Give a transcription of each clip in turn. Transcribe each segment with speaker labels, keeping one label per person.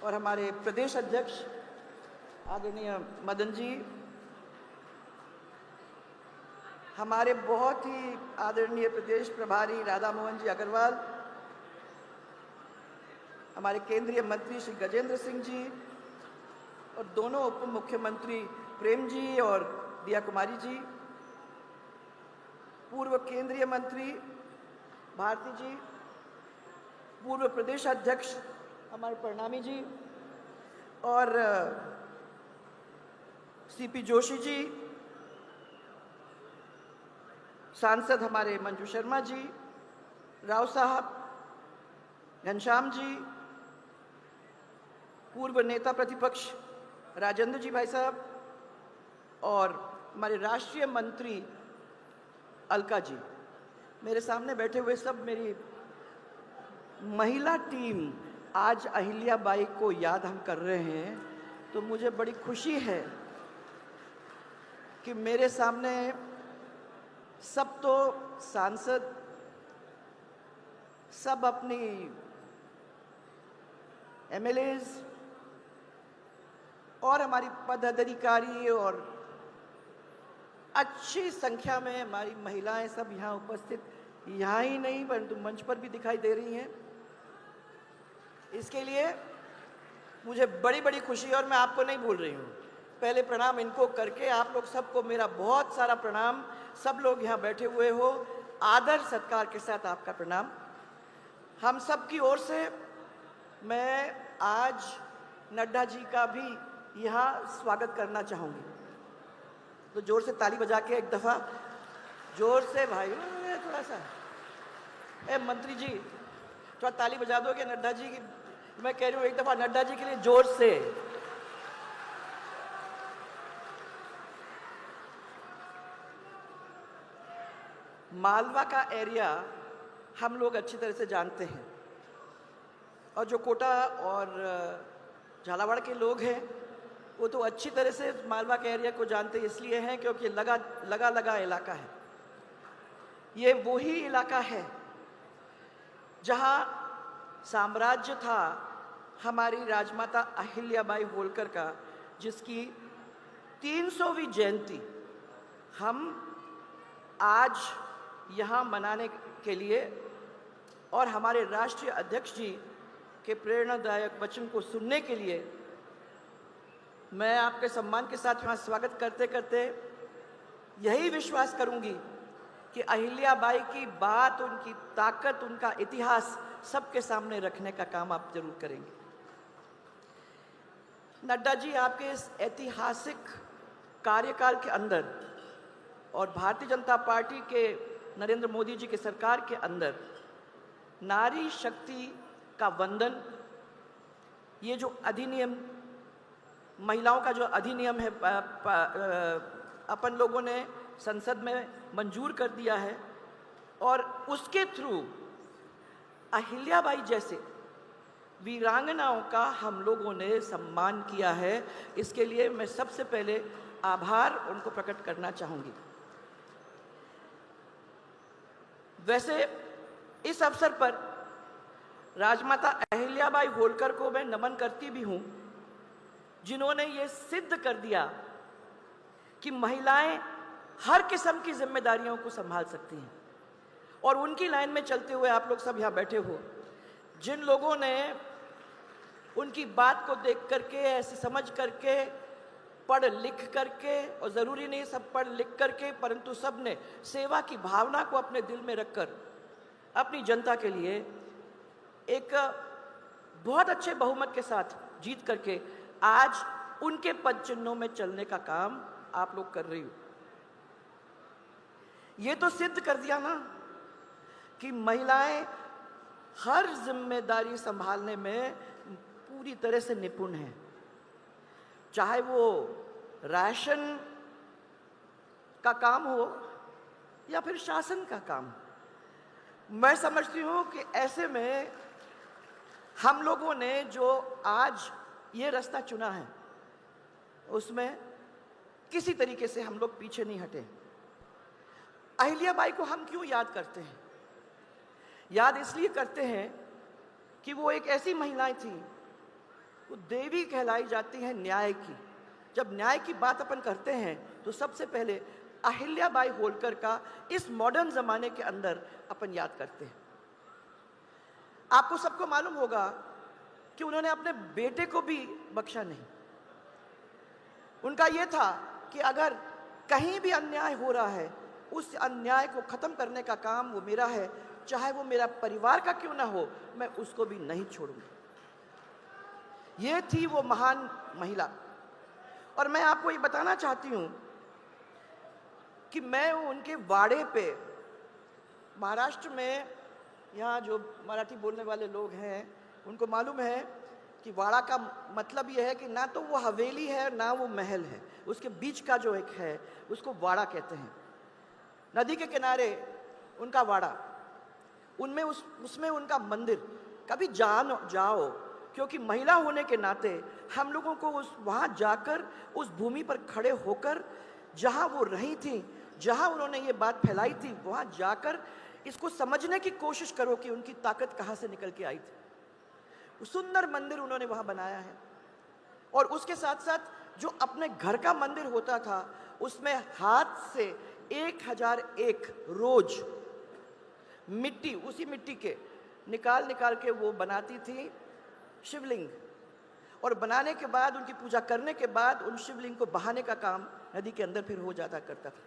Speaker 1: और हमारे प्रदेश अध्यक्ष आदरणीय मदन जी, हमारे बहुत ही आदरणीय प्रदेश प्रभारी राधा मोहन जी अग्रवाल, हमारे केंद्रीय मंत्री श्री गजेंद्र सिंह जी और दोनों उप मुख्यमंत्री प्रेम जी और दिया कुमारी जी, पूर्व केंद्रीय मंत्री भारती जी, पूर्व प्रदेश अध्यक्ष हमारे प्रणामी जी और सीपी जोशी जी, सांसद हमारे मंजू शर्मा जी, राव साहब, घनश्याम जी, पूर्व नेता प्रतिपक्ष राजेंद्र जी भाई साहब और हमारे राष्ट्रीय मंत्री अलका जी, मेरे सामने बैठे हुए सब मेरी महिला टीम, आज अहिल्याबाई को याद हम कर रहे हैं तो मुझे बड़ी खुशी है कि मेरे सामने सब तो सांसद, सब अपनी एमएलएज और हमारी पदाधिकारी और अच्छी संख्या में हमारी महिलाएं सब यहाँ उपस्थित, यहाँ ही नहीं परंतु मंच पर भी दिखाई दे रही हैं। इसके लिए मुझे बड़ी बड़ी खुशी और मैं आपको नहीं भूल रही हूँ। पहले प्रणाम इनको करके आप लोग सबको मेरा बहुत सारा प्रणाम, सब लोग यहाँ बैठे हुए हो, आदर सत्कार के साथ आपका प्रणाम। हम सब की ओर से मैं आज नड्डा जी का भी यहाँ स्वागत करना चाहूँगी, तो जोर से ताली बजा के एक दफ़ा जोर से भाई थोड़ा सा मंत्री जी थोड़ा ताली बजा दोगे नड्डा जी की, मैं कह रही हूँ एक दफ़ा नड्डा जी के लिए जोर से। मालवा का एरिया हम लोग अच्छी तरह से जानते हैं और जो कोटा और झालावाड़ के लोग हैं वो तो अच्छी तरह से मालवा के एरिया को जानते इसलिए हैं क्योंकि लगा इलाका है। ये वही इलाका है जहाँ साम्राज्य था हमारी राजमाता अहिल्याबाई होलकर का, जिसकी 300वीं जयंती हम आज यहाँ मनाने के लिए और हमारे राष्ट्रीय अध्यक्ष जी के प्रेरणादायक वचन को सुनने के लिए मैं आपके सम्मान के साथ यहाँ स्वागत करते करते यही विश्वास करूँगी कि अहिल्याबाई की बात, उनकी ताकत, उनका इतिहास सबके सामने रखने का काम आप जरूर करेंगे। नड्डा जी, आपके इस ऐतिहासिक कार्यकाल के अंदर और भारतीय जनता पार्टी के नरेंद्र मोदी जी की सरकार के अंदर नारी शक्ति का वंदन, ये जो अधिनियम, महिलाओं का जो अधिनियम है अपन लोगों ने संसद में मंजूर कर दिया है और उसके थ्रू अहिल्याबाई जैसे वीरांगनाओं का हम लोगों ने सम्मान किया है। इसके लिए मैं सबसे पहले आभार उनको प्रकट करना चाहूँगी। वैसे इस अवसर पर राजमाता अहिल्याबाई होलकर को मैं नमन करती भी हूँ, जिन्होंने ये सिद्ध कर दिया कि महिलाएं हर किस्म की जिम्मेदारियों को संभाल सकती हैं। और उनकी लाइन में चलते हुए आप लोग सब यहाँ बैठे हो, जिन लोगों ने उनकी बात को देख करके, ऐसे समझ करके, पढ़ लिख करके, और ज़रूरी नहीं सब पढ़ लिख करके, परंतु सब ने सेवा की भावना को अपने दिल में रखकर अपनी जनता के लिए एक बहुत अच्छे बहुमत के साथ जीत करके आज उनके पद चिन्हों में चलने का काम आप लोग कर रही हो। ये तो सिद्ध कर दिया ना कि महिलाएं हर जिम्मेदारी संभालने में पूरी तरह से निपुण हैं, चाहे वो राशन का काम हो या फिर शासन का काम। मैं समझती हूँ कि ऐसे में हम लोगों ने जो आज ये रास्ता चुना है उसमें किसी तरीके से हम लोग पीछे नहीं हटे। अहिल्याबाई को हम क्यों याद करते हैं? याद इसलिए करते हैं कि वो एक ऐसी महिला थी वो देवी कहलाई जाती हैं न्याय की। जब न्याय की बात अपन करते हैं तो सबसे पहले अहिल्याबाई होलकर का इस मॉडर्न जमाने के अंदर अपन याद करते हैं। आपको सबको मालूम होगा कि उन्होंने अपने बेटे को भी बख्शा नहीं। उनका यह था कि अगर कहीं भी अन्याय हो रहा है, उस अन्याय को खत्म करने का काम वो मेरा है, चाहे वो मेरा परिवार का क्यों ना हो, मैं उसको भी नहीं छोड़ूंगी। ये थी वो महान महिला। और मैं आपको ये बताना चाहती हूं कि मैं उनके वाड़े पे, महाराष्ट्र में, यहाँ जो मराठी बोलने वाले लोग हैं उनको मालूम है कि वाड़ा का मतलब यह है कि ना तो वो हवेली है ना वो महल है, उसके बीच का जो एक है उसको वाड़ा कहते हैं। नदी के किनारे उनका वाड़ा, उनमें उसमें उनका मंदिर। कभी जाओ, क्योंकि महिला होने के नाते हम लोगों को वहाँ जाकर, उस भूमि पर खड़े होकर, जहाँ वो रही थी, जहाँ उन्होंने ये बात फैलाई थी, वहाँ जाकर इसको समझने की कोशिश करो कि उनकी ताकत कहाँ से निकल के आई थी। सुंदर मंदिर उन्होंने वहाँ बनाया है। और उसके साथ साथ जो अपने घर का मंदिर होता था, उसमें हाथ से 1001 रोज मिट्टी, उसी मिट्टी के निकाल के वो बनाती थी शिवलिंग। और बनाने के बाद, उनकी पूजा करने के बाद, उन शिवलिंग को बहाने का काम नदी के अंदर फिर हो जाता करता था।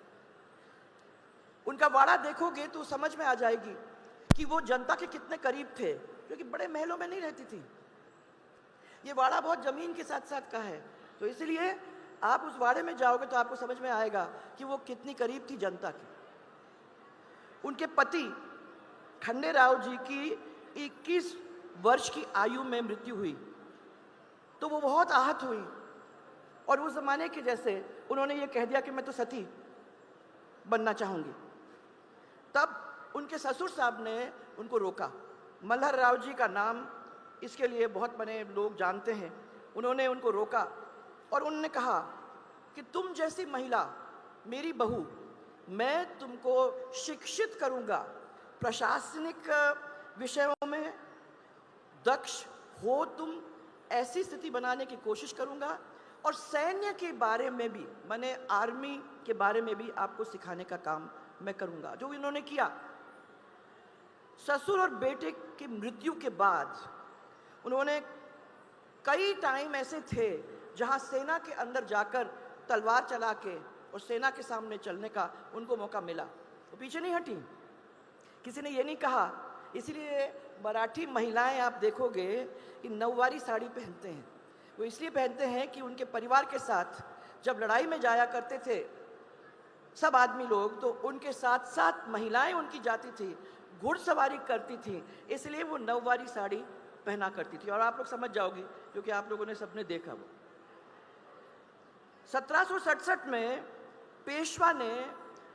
Speaker 1: उनका वाड़ा देखोगे तो समझ में आ जाएगी कि वो जनता के कितने करीब थे, क्योंकि बड़े महलों में नहीं रहती थी। ये वाड़ा बहुत जमीन के साथ साथ का है, तो इसलिए आप उस वाड़े में जाओगे तो आपको समझ में आएगा कि वो कितनी करीब थी जनता की। उनके पति खंडेराव जी की 21 वर्ष की आयु में मृत्यु हुई, तो वो बहुत आहत हुई। और उस जमाने के जैसे उन्होंने ये कह दिया कि मैं तो सती बनना चाहूंगी। तब उनके ससुर साहब ने उनको रोका। मल्हर राव जी का नाम इसके लिए बहुत बने लोग जानते हैं। उन्होंने उनको रोका और उन्होंने कहा कि तुम जैसी महिला, मेरी बहू, मैं तुमको शिक्षित करूंगा, प्रशासनिक विषयों में दक्ष हो तुम, ऐसी स्थिति बनाने की कोशिश करूंगा, और सैन्य के बारे में भी, माने आर्मी के बारे में भी आपको सिखाने का काम मैं करूंगा। जो इन्होंने किया। ससुर और बेटे की मृत्यु के बाद उन्होंने कई टाइम ऐसे थे जहां सेना के अंदर जाकर तलवार चला के और सेना के सामने चलने का उनको मौका मिला, वो पीछे नहीं हटी। किसी ने ये नहीं कहा। इसलिए मराठी महिलाएं आप देखोगे कि नौवारी साड़ी पहनते हैं। वो इसलिए पहनते हैं कि उनके परिवार के साथ जब लड़ाई में जाया करते थे सब आदमी लोग, तो उनके साथ साथ महिलाएं उनकी जाती थी, घुड़सवारी करती थी, इसलिए वो नौवारी साड़ी पहना करती थी। और आप लोग समझ जाओगे क्योंकि आप लोगों ने सबने देखा। वो 1767 में पेशवा ने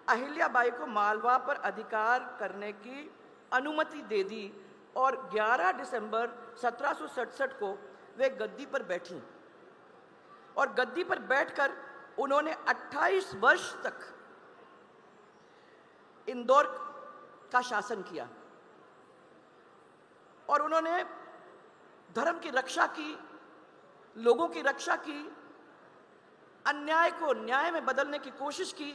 Speaker 1: अहिल्याबाई को मालवा पर अधिकार करने की अनुमति दे दी और 11 दिसंबर 1767 को वे गद्दी पर बैठी। और गद्दी पर बैठकर उन्होंने 28 वर्ष तक इंदौर का शासन किया और उन्होंने धर्म की रक्षा की, लोगों की रक्षा की, अन्याय को न्याय में बदलने की कोशिश की।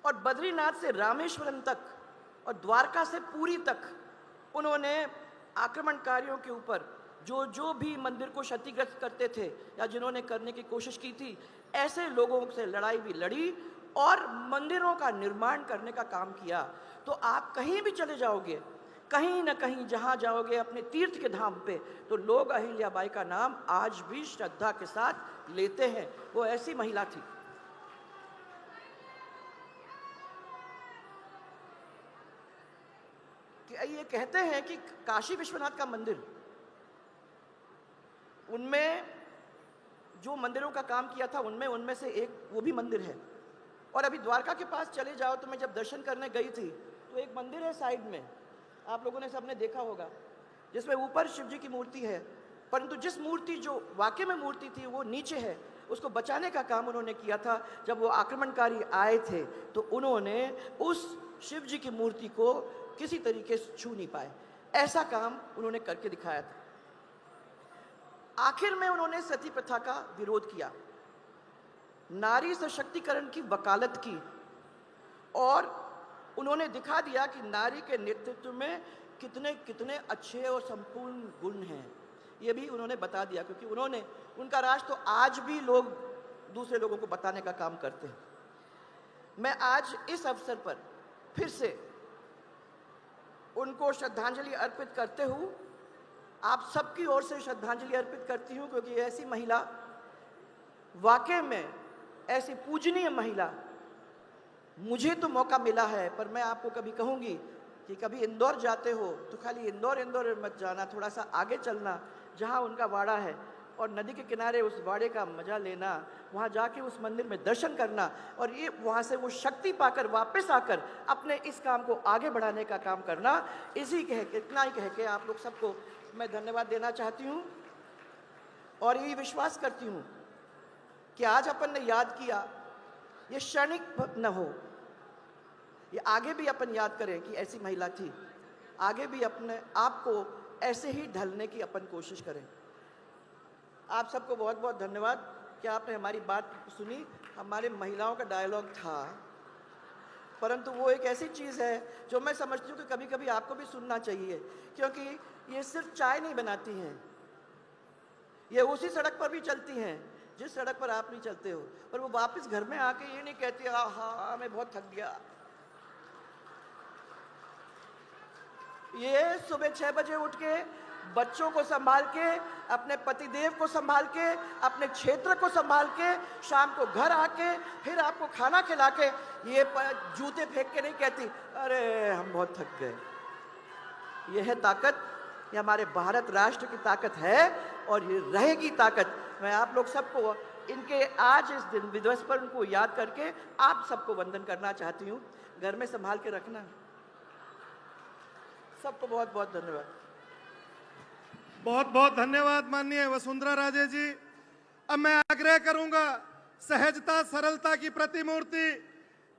Speaker 1: और बद्रीनाथ से रामेश्वरम तक और द्वारका से पुरी तक उन्होंने आक्रमणकारियों के ऊपर, जो भी मंदिर को क्षतिग्रस्त करते थे या जिन्होंने करने की कोशिश की थी, ऐसे लोगों से लड़ाई भी लड़ी और मंदिरों का निर्माण करने का काम किया। तो आप कहीं भी चले जाओगे, कहीं ना कहीं जहां जाओगे अपने तीर्थ के धाम पे, तो लोग अहिल्याबाई का नाम आज भी श्रद्धा के साथ लेते हैं। वो ऐसी महिला थी। कि ये कहते हैं कि काशी विश्वनाथ का मंदिर, उनमें जो मंदिरों का काम किया था उनमें से एक वो भी मंदिर है। और अभी द्वारका के पास चले जाओ तो मैं जब दर्शन करने गई थी तो एक मंदिर है साइड में, आप लोगों ने सबने देखा होगा, जिसमें ऊपर शिव जी की मूर्ति है, परंतु जिस मूर्ति जो वाकई में मूर्ति थी वो नीचे है। उसको बचाने का काम उन्होंने किया था। जब वो आक्रमणकारी आए थे तो उन्होंने उस शिव जी की मूर्ति को किसी तरीके से छू नहीं पाए, ऐसा काम उन्होंने करके दिखाया था। आखिर में उन्होंने सती प्रथा का विरोध किया, नारी सशक्तिकरण की वकालत की और उन्होंने दिखा दिया कि नारी के नेतृत्व में कितने कितने अच्छे और संपूर्ण गुण हैं। ये भी उन्होंने बता दिया, क्योंकि उनका राज तो आज भी लोग दूसरे लोगों को बताने का काम करते हैं। मैं आज इस अवसर पर फिर से उनको श्रद्धांजलि अर्पित करते हुए आप सबकी ओर से श्रद्धांजलि अर्पित करती हूँ, क्योंकि ऐसी महिला, वाकई में ऐसी पूजनीय महिला, मुझे तो मौका मिला है, पर मैं आपको कभी कहूँगी कि कभी इंदौर जाते हो तो खाली इंदौर मत जाना, थोड़ा सा आगे चलना, जहाँ उनका वाड़ा है और नदी के किनारे उस वाड़े का मजा लेना, वहाँ जाके उस मंदिर में दर्शन करना और ये वहाँ से वो शक्ति पाकर वापस आकर अपने इस काम को आगे बढ़ाने का काम करना। इतना ही कह के आप लोग सबको मैं धन्यवाद देना चाहती हूँ और यही विश्वास करती हूँ कि आज अपन ने याद किया, ये क्षणिक न हो, ये आगे भी अपन याद करें कि ऐसी महिला थी, आगे भी अपने आप को ऐसे ही ढलने की अपन कोशिश करें। आप सबको बहुत बहुत धन्यवाद कि आपने हमारी बात सुनी। हमारे महिलाओं का डायलॉग था, परंतु वो एक ऐसी चीज़ है जो मैं समझती हूँ कि कभी कभी आपको भी सुनना चाहिए, क्योंकि ये सिर्फ चाय नहीं बनाती हैं, ये उसी सड़क पर भी चलती हैं जिस सड़क पर आप नहीं चलते हो, पर वो वापस घर में आके ये नहीं कहती हाँ मैं बहुत थक गया। ये सुबह 6 बजे उठ के बच्चों को संभाल के, अपने पतिदेव को संभाल के, अपने क्षेत्र को संभाल के, शाम को घर आके फिर आपको खाना खिला के ये जूते फेंक के नहीं कहती अरे हम बहुत थक गए। ये है ताकत, ये हमारे भारत राष्ट्र की ताकत है और ये रहेगी ताकत। मैं आप लोग सबको इनके आज इस दिन दिवस पर उनको याद करके आप सबको वंदन करना चाहती हूँ। घर में संभाल के रखना। सबको बहुत बहुत धन्यवाद।
Speaker 2: बहुत बहुत धन्यवाद माननीय वसुंधरा राजे जी। अब मैं आग्रह करूंगा, सहजता सरलता की प्रतिमूर्ति,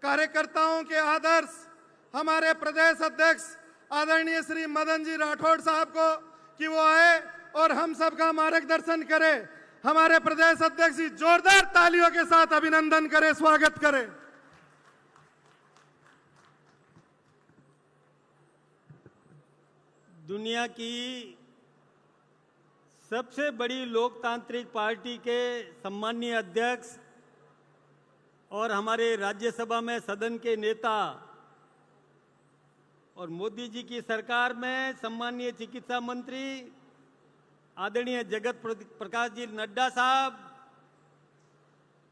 Speaker 2: कार्यकर्ताओं के आदर्श, हमारे प्रदेश अध्यक्ष आदरणीय श्री मदन जी राठौड़ साहब को कि वो आए और हम सबका मार्गदर्शन करें। हमारे प्रदेश अध्यक्ष जी जोरदार तालियों के साथ अभिनंदन करें, स्वागत करें।
Speaker 3: दुनिया की सबसे बड़ी लोकतांत्रिक पार्टी के सम्माननीय अध्यक्ष और हमारे राज्यसभा में सदन के नेता और मोदी जी की सरकार में सम्माननीय चिकित्सा मंत्री आदरणीय जगत प्रकाश जी नड्डा साहब,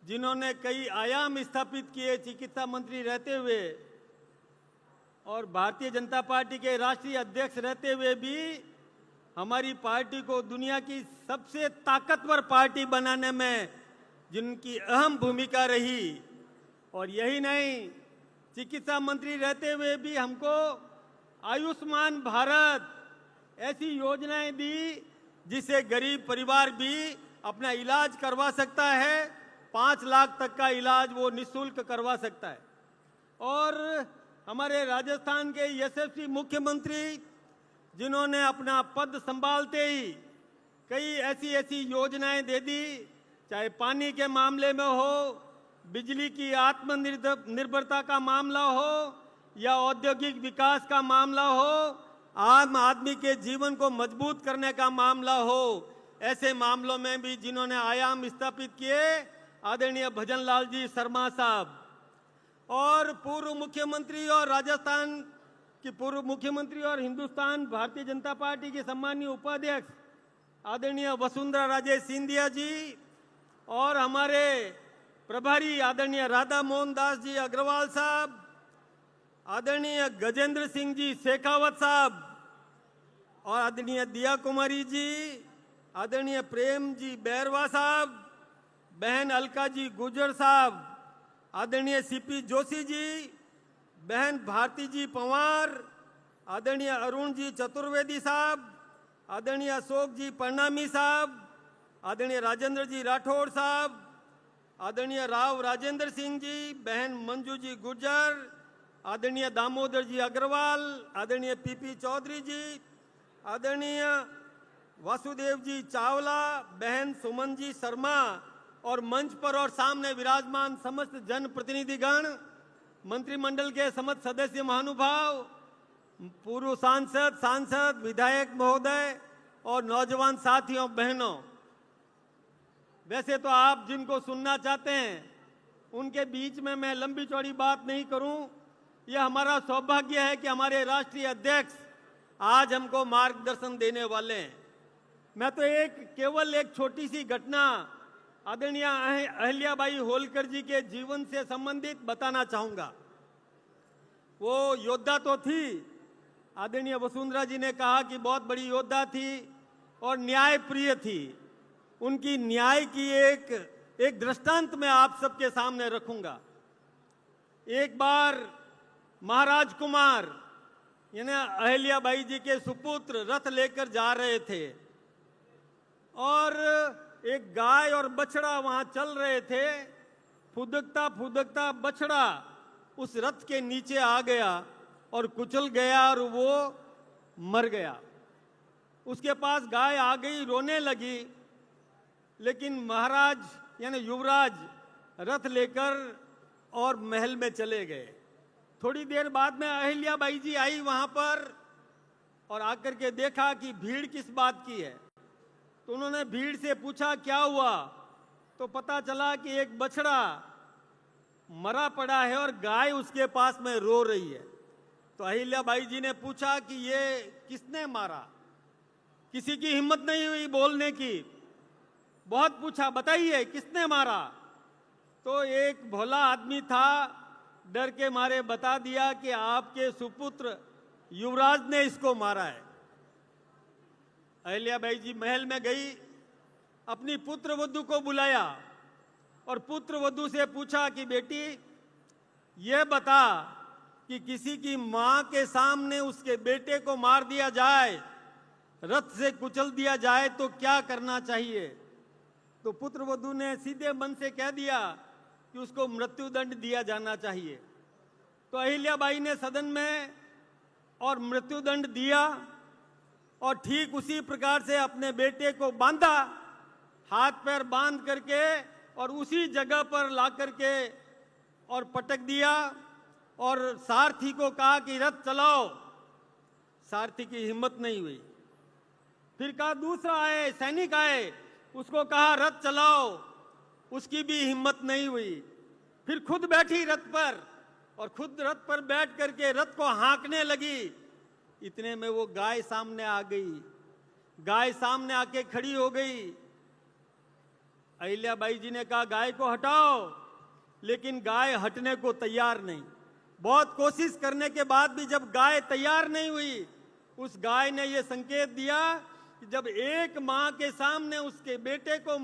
Speaker 3: जिन्होंने कई आयाम स्थापित किए चिकित्सा मंत्री रहते हुए और भारतीय जनता पार्टी के राष्ट्रीय अध्यक्ष रहते हुए भी हमारी पार्टी को दुनिया की सबसे ताकतवर पार्टी बनाने में जिनकी अहम भूमिका रही। और यही नहीं, चिकित्सा मंत्री रहते हुए भी हमको आयुष्मान भारत ऐसी योजनाएं दी जिससे गरीब परिवार भी अपना इलाज करवा सकता है, 5 लाख तक का इलाज वो निःशुल्क करवा सकता है। और हमारे राजस्थान के यशस्वी मुख्यमंत्री, जिन्होंने अपना पद संभालते ही कई ऐसी योजनाएं दे दी, चाहे पानी के मामले में हो, बिजली की आत्मनिर्भरता का मामला हो या औद्योगिक विकास का मामला हो, आम आदमी के जीवन को मजबूत करने का मामला हो, ऐसे मामलों में भी जिन्होंने आयाम स्थापित किए, आदरणीय भजन लाल जी शर्मा साहब। और पूर्व मुख्यमंत्री और राजस्थान की पूर्व मुख्यमंत्री और हिंदुस्तान भारतीय जनता पार्टी के सम्मानीय उपाध्यक्ष आदरणीय वसुंधरा राजे सिंधिया जी और हमारे प्रभारी आदरणीय राधा मोहन दास जी अग्रवाल साहब, आदरणीय गजेंद्र सिंह जी शेखावत साहब और आदरणीय दिया कुमारी जी, आदरणीय प्रेम जी बैरवा साहब, बहन अलका जी गुर्जर साहब, आदरणीय सीपी जोशी जी, बहन भारती जी पंवार, आदरणीय अरुण जी चतुर्वेदी साहब, आदरणीय अशोक जी परनामी साहब, आदरणीय राजेंद्र जी राठौड़ साहब, आदरणीय राव राजेंद्र सिंह जी, बहन मंजू जी गुर्जर, आदरणीय दामोदर जी अग्रवाल, आदरणीय पीपी चौधरी जी, आदरणीय वासुदेव जी चावला, बहन सुमन जी शर्मा और मंच पर और सामने विराजमान समस्त जनप्रतिनिधिगण, मंत्रिमंडल के समस्त सदस्य महानुभाव, पूर्व सांसद, विधायक महोदय और नौजवान साथियों बहनों, वैसे तो आप जिनको सुनना चाहते हैं उनके बीच में मैं लंबी चौड़ी बात नहीं करूं। यह हमारा सौभाग्य है कि हमारे राष्ट्रीय अध्यक्ष आज हमको मार्गदर्शन देने वाले हैं। मैं तो केवल एक छोटी सी घटना आदरणीय अहिल्याबाई होलकर जी के जीवन से संबंधित बताना चाहूंगा। वो योद्धा तो थी, आदरणीय वसुंधरा जी ने कहा कि बहुत बड़ी योद्धा थी और न्यायप्रिय थी। उनकी न्याय की एक दृष्टांत मैं आप सबके सामने रखूंगा। एक बार महाराज कुमार यानी अहिल्याबाई जी के सुपुत्र रथ लेकर जा रहे थे और एक गाय और बछड़ा वहां चल रहे थे। फुदकता फुदकता बछड़ा उस रथ के नीचे आ गया और कुचल गया और वो मर गया। उसके पास गाय आ गई, रोने लगी, लेकिन महाराज यानी युवराज रथ लेकर और महल में चले गए। थोड़ी देर बाद में अहिल्याबाई जी आई वहां पर और आकर के देखा कि भीड़ किस बात की है। तो उन्होंने भीड़ से पूछा क्या हुआ, तो पता चला कि एक बछड़ा मरा पड़ा है और गाय उसके पास में रो रही है। तो अहिल्याबाई जी ने पूछा कि ये किसने मारा। किसी की हिम्मत नहीं हुई बोलने की। बहुत पूछा, बताइए किसने मारा। तो एक भोला आदमी था, डर के मारे बता दिया कि आपके सुपुत्र युवराज ने इसको मारा है। अहिल्याबाई जी महल में गई, अपनी पुत्र वधू को बुलाया और पुत्र वधू से पूछा कि बेटी ये बता कि किसी की मां के सामने उसके बेटे को मार दिया जाए, रथ से कुचल दिया जाए तो क्या करना चाहिए। तो पुत्र वधू ने सीधे मन से कह दिया कि उसको मृत्युदंड दिया जाना चाहिए। तो अहिल्याबाई ने सदन में और मृत्युदंड दिया और ठीक उसी प्रकार से अपने बेटे को बांधा, हाथ पैर बांध करके और उसी जगह पर ला करके और पटक दिया और सारथी को कहा कि रथ चलाओ। सारथी की हिम्मत नहीं हुई। फिर कहा दूसरा आए, सैनिक आए, उसको कहा रथ चलाओ, उसकी भी हिम्मत नहीं हुई। फिर खुद बैठी रथ पर और खुद रथ पर बैठ करके रथ को हाँकने लगी। इतने में वो गाय सामने आ गई। गाय सामने आके खड़ी हो गई। अहिल्याबाई जी ने कहा गाय को हटाओ, लेकिन गाय हटने को तैयार नहीं। बहुत कोशिश करने के बाद भी जब गाय तैयार नहीं हुई, उस गाय ने यह संकेत दिया कि जब एक मां के सामने उसके बेटे को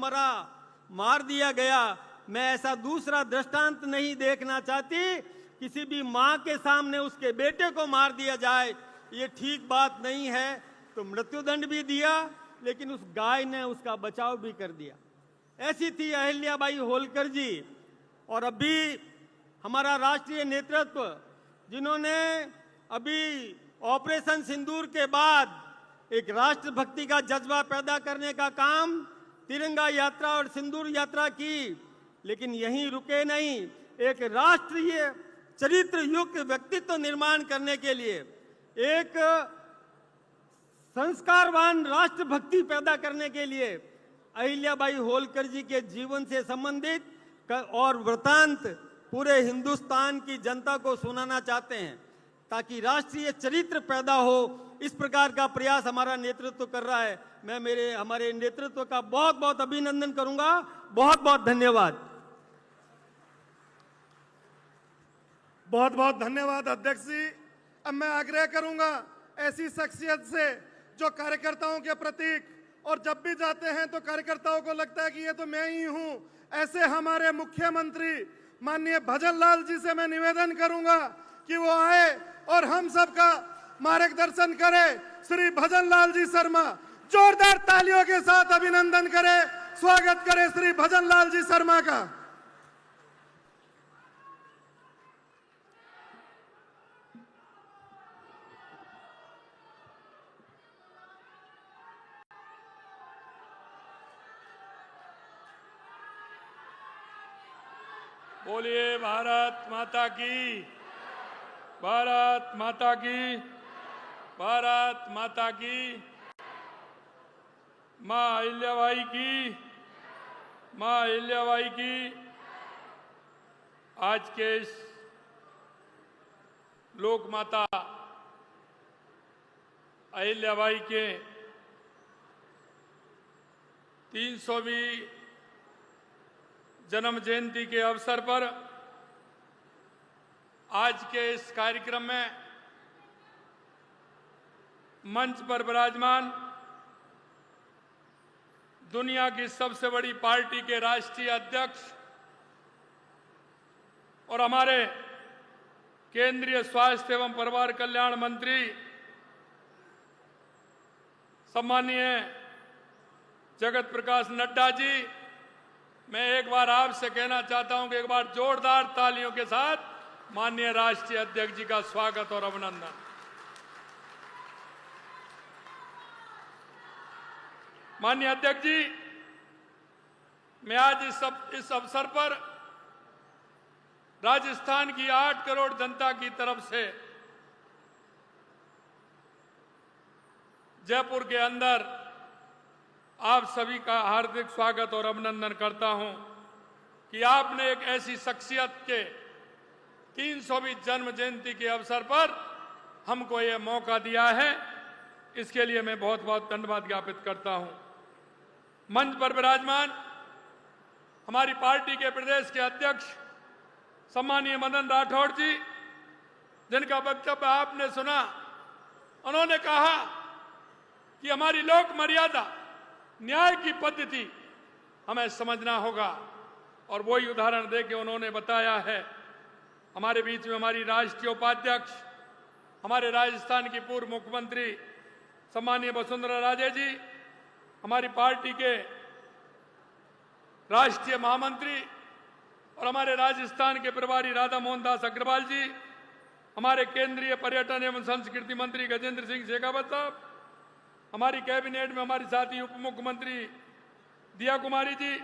Speaker 3: मार दिया गया, मैं ऐसा दूसरा दृष्टांत नहीं देखना चाहती। किसी भी मां के सामने उसके बेटे को मार दिया जाए, ये ठीक बात नहीं है। तो मृत्युदंड भी दिया, लेकिन उस गाय ने उसका बचाव भी कर दिया। ऐसी थी अहिल्याबाई होलकर जी। और अभी हमारा राष्ट्रीय नेतृत्व, जिन्होंने अभी ऑपरेशन सिंदूर के बाद एक राष्ट्रभक्ति का जज्बा पैदा करने का काम, तिरंगा यात्रा और सिंदूर यात्रा की, लेकिन यहीं रुके नहीं, एक राष्ट्रीय चरित्र युक्त व्यक्तित्व निर्माण करने के लिए, एक संस्कारवान राष्ट्रभक्ति पैदा करने के लिए अहिल्याबाई होलकर जी के जीवन से संबंधित और वृतांत पूरे हिंदुस्तान की जनता को सुनाना चाहते हैं, ताकि राष्ट्रीय चरित्र पैदा हो। इस प्रकार का प्रयास हमारा नेतृत्व कर रहा है। मैं हमारे नेतृत्व का बहुत बहुत अभिनंदन करूंगा। बहुत बहुत धन्यवाद।
Speaker 2: बहुत बहुत धन्यवाद अध्यक्ष जी। अब मैं आग्रह करूंगा ऐसी शख्सियत से जो कार्यकर्ताओं के प्रतीक, और जब भी जाते हैं तो कार्यकर्ताओं को लगता है कि ये तो मैं ही हूं, ऐसे हमारे मुख्यमंत्री माननीय भजन लाल जी से मैं निवेदन करूंगा कि वो आए और हम सबका मार्गदर्शन करें। श्री भजन लाल जी शर्मा, जोरदार तालियों के साथ अभिनंदन करें, स्वागत करें श्री भजन लाल जी शर्मा का।
Speaker 4: बोलिए भारत माता की, भारत माता की, भारत माता की। मां अहिल्याबाई की, मां अहिल्याबाई की। आज के इस लोक माता अहिल्याबाई के 300वीं जन्म जयंती के अवसर पर आज के इस कार्यक्रम में मंच पर विराजमान दुनिया की सबसे बड़ी पार्टी के राष्ट्रीय अध्यक्ष और हमारे केंद्रीय स्वास्थ्य एवं परिवार कल्याण मंत्री सम्मानीय जगत प्रकाश नड्डा जी, मैं एक बार आपसे कहना चाहता हूं कि एक बार जोरदार तालियों के साथ माननीय राष्ट्रीय अध्यक्ष जी का स्वागत और अभिनंदन। माननीय अध्यक्ष जी, मैं आज इस अवसर पर राजस्थान की 8 करोड़ जनता की तरफ से जयपुर के अंदर आप सभी का हार्दिक स्वागत और अभिनंदन करता हूं कि आपने एक ऐसी शख्सियत के 300वीं जन्म जयंती के अवसर पर हमको ये मौका दिया है। इसके लिए मैं बहुत बहुत धन्यवाद ज्ञापित करता हूं। मंच पर विराजमान हमारी पार्टी के प्रदेश के अध्यक्ष सम्मानीय मदन राठौड़ जी, जिनका वक्तव्य आपने सुना, उन्होंने कहा कि हमारी लोक मर्यादा न्याय की पद्धति हमें समझना होगा और वही उदाहरण देके उन्होंने बताया है। हमारे बीच में हमारी राष्ट्रीय उपाध्यक्ष, हमारे राजस्थान की पूर्व मुख्यमंत्री सम्मानीय वसुंधरा राजे जी, हमारी पार्टी के राष्ट्रीय महामंत्री और हमारे राजस्थान के प्रभारी राधा मोहन दास अग्रवाल जी, हमारे केंद्रीय पर्यटन एवं संस्कृति मंत्री गजेंद्र सिंह शेखावत साहब, हमारी कैबिनेट में हमारी साथी उप मुख्यमंत्री दिया कुमारी जी,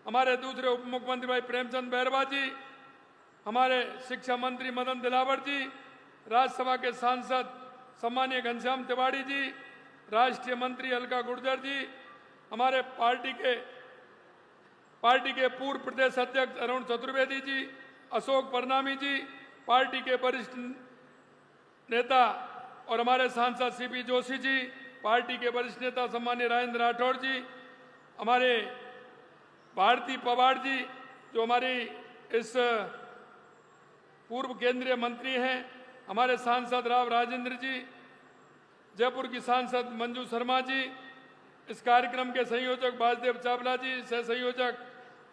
Speaker 4: हमारे दूसरे उप मुख्यमंत्री भाई प्रेमचंद बैरवा जी, हमारे शिक्षा मंत्री मदन दिलावर जी, राज्यसभा के सांसद सम्मानीय घनश्याम तिवाड़ी जी, राष्ट्रीय मंत्री अलका गुर्जर जी, हमारे पार्टी के पूर्व प्रदेश अध्यक्ष अरुण चतुर्वेदी जी, अशोक परनामी जी, पार्टी के वरिष्ठ नेता और हमारे सांसद सीपी जोशी जी, पार्टी के वरिष्ठ नेता सम्मानीय राजेंद्र राठौड़ जी, हमारे भारती पवार जी जो हमारी इस पूर्व केंद्रीय मंत्री हैं, हमारे सांसद राव राजेंद्र जी, जयपुर की सांसद मंजू शर्मा जी, इस कार्यक्रम के संयोजक वासुदेव चावला जी, सह संयोजक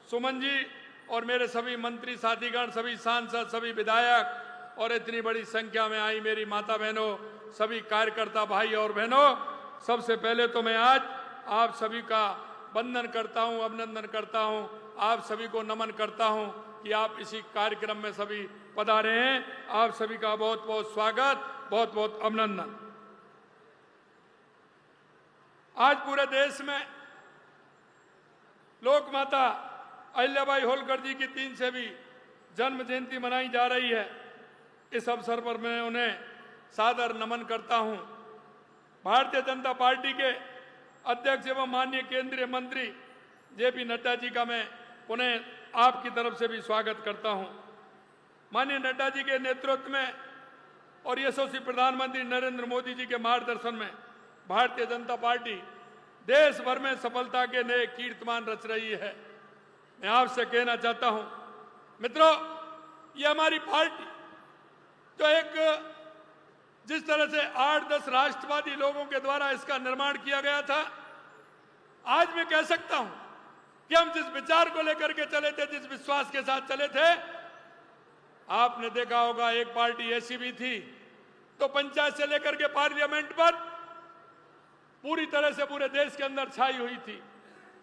Speaker 4: सुमन जी और मेरे सभी मंत्री साथीगण, सभी सांसद, सभी विधायक और इतनी बड़ी संख्या में आई मेरी माता बहनों, सभी कार्यकर्ता भाई और बहनों, सबसे पहले तो मैं आज आप सभी का वंदन करता हूं, अभिनंदन करता हूं, आप सभी को नमन करता हूं कि आप इसी कार्यक्रम में सभी पधारे हैं। आप सभी का बहुत बहुत स्वागत, बहुत बहुत अभिनंदन। आज पूरे देश में लोक माता अहिल्याबाई होलकर जी की 300वीं जन्म जयंती मनाई जा रही है। इस अवसर पर मैं उन्हें सादर नमन करता हूं। भारतीय जनता पार्टी के अध्यक्ष एवं माननीय केंद्रीय मंत्री जेपी नड्डा जी का मैं पुनः आपकी तरफ से भी स्वागत करता हूं। माननीय नड्डा जी के नेतृत्व में और यशस्वी प्रधानमंत्री नरेंद्र मोदी जी के मार्गदर्शन में भारतीय जनता पार्टी देश भर में सफलता के नए कीर्तिमान रच रही है। मैं आपसे कहना चाहता हूं मित्रों, ये हमारी पार्टी जो एक जिस तरह से 8-10 राष्ट्रवादी लोगों के द्वारा इसका निर्माण किया गया था, आज मैं कह सकता हूं कि हम जिस विचार को लेकर के चले थे, जिस विश्वास के साथ चले थे, आपने देखा होगा एक पार्टी ऐसी भी थी तो पंचायत से लेकर के पार्लियामेंट पर पूरी तरह से पूरे देश के अंदर छाई हुई थी,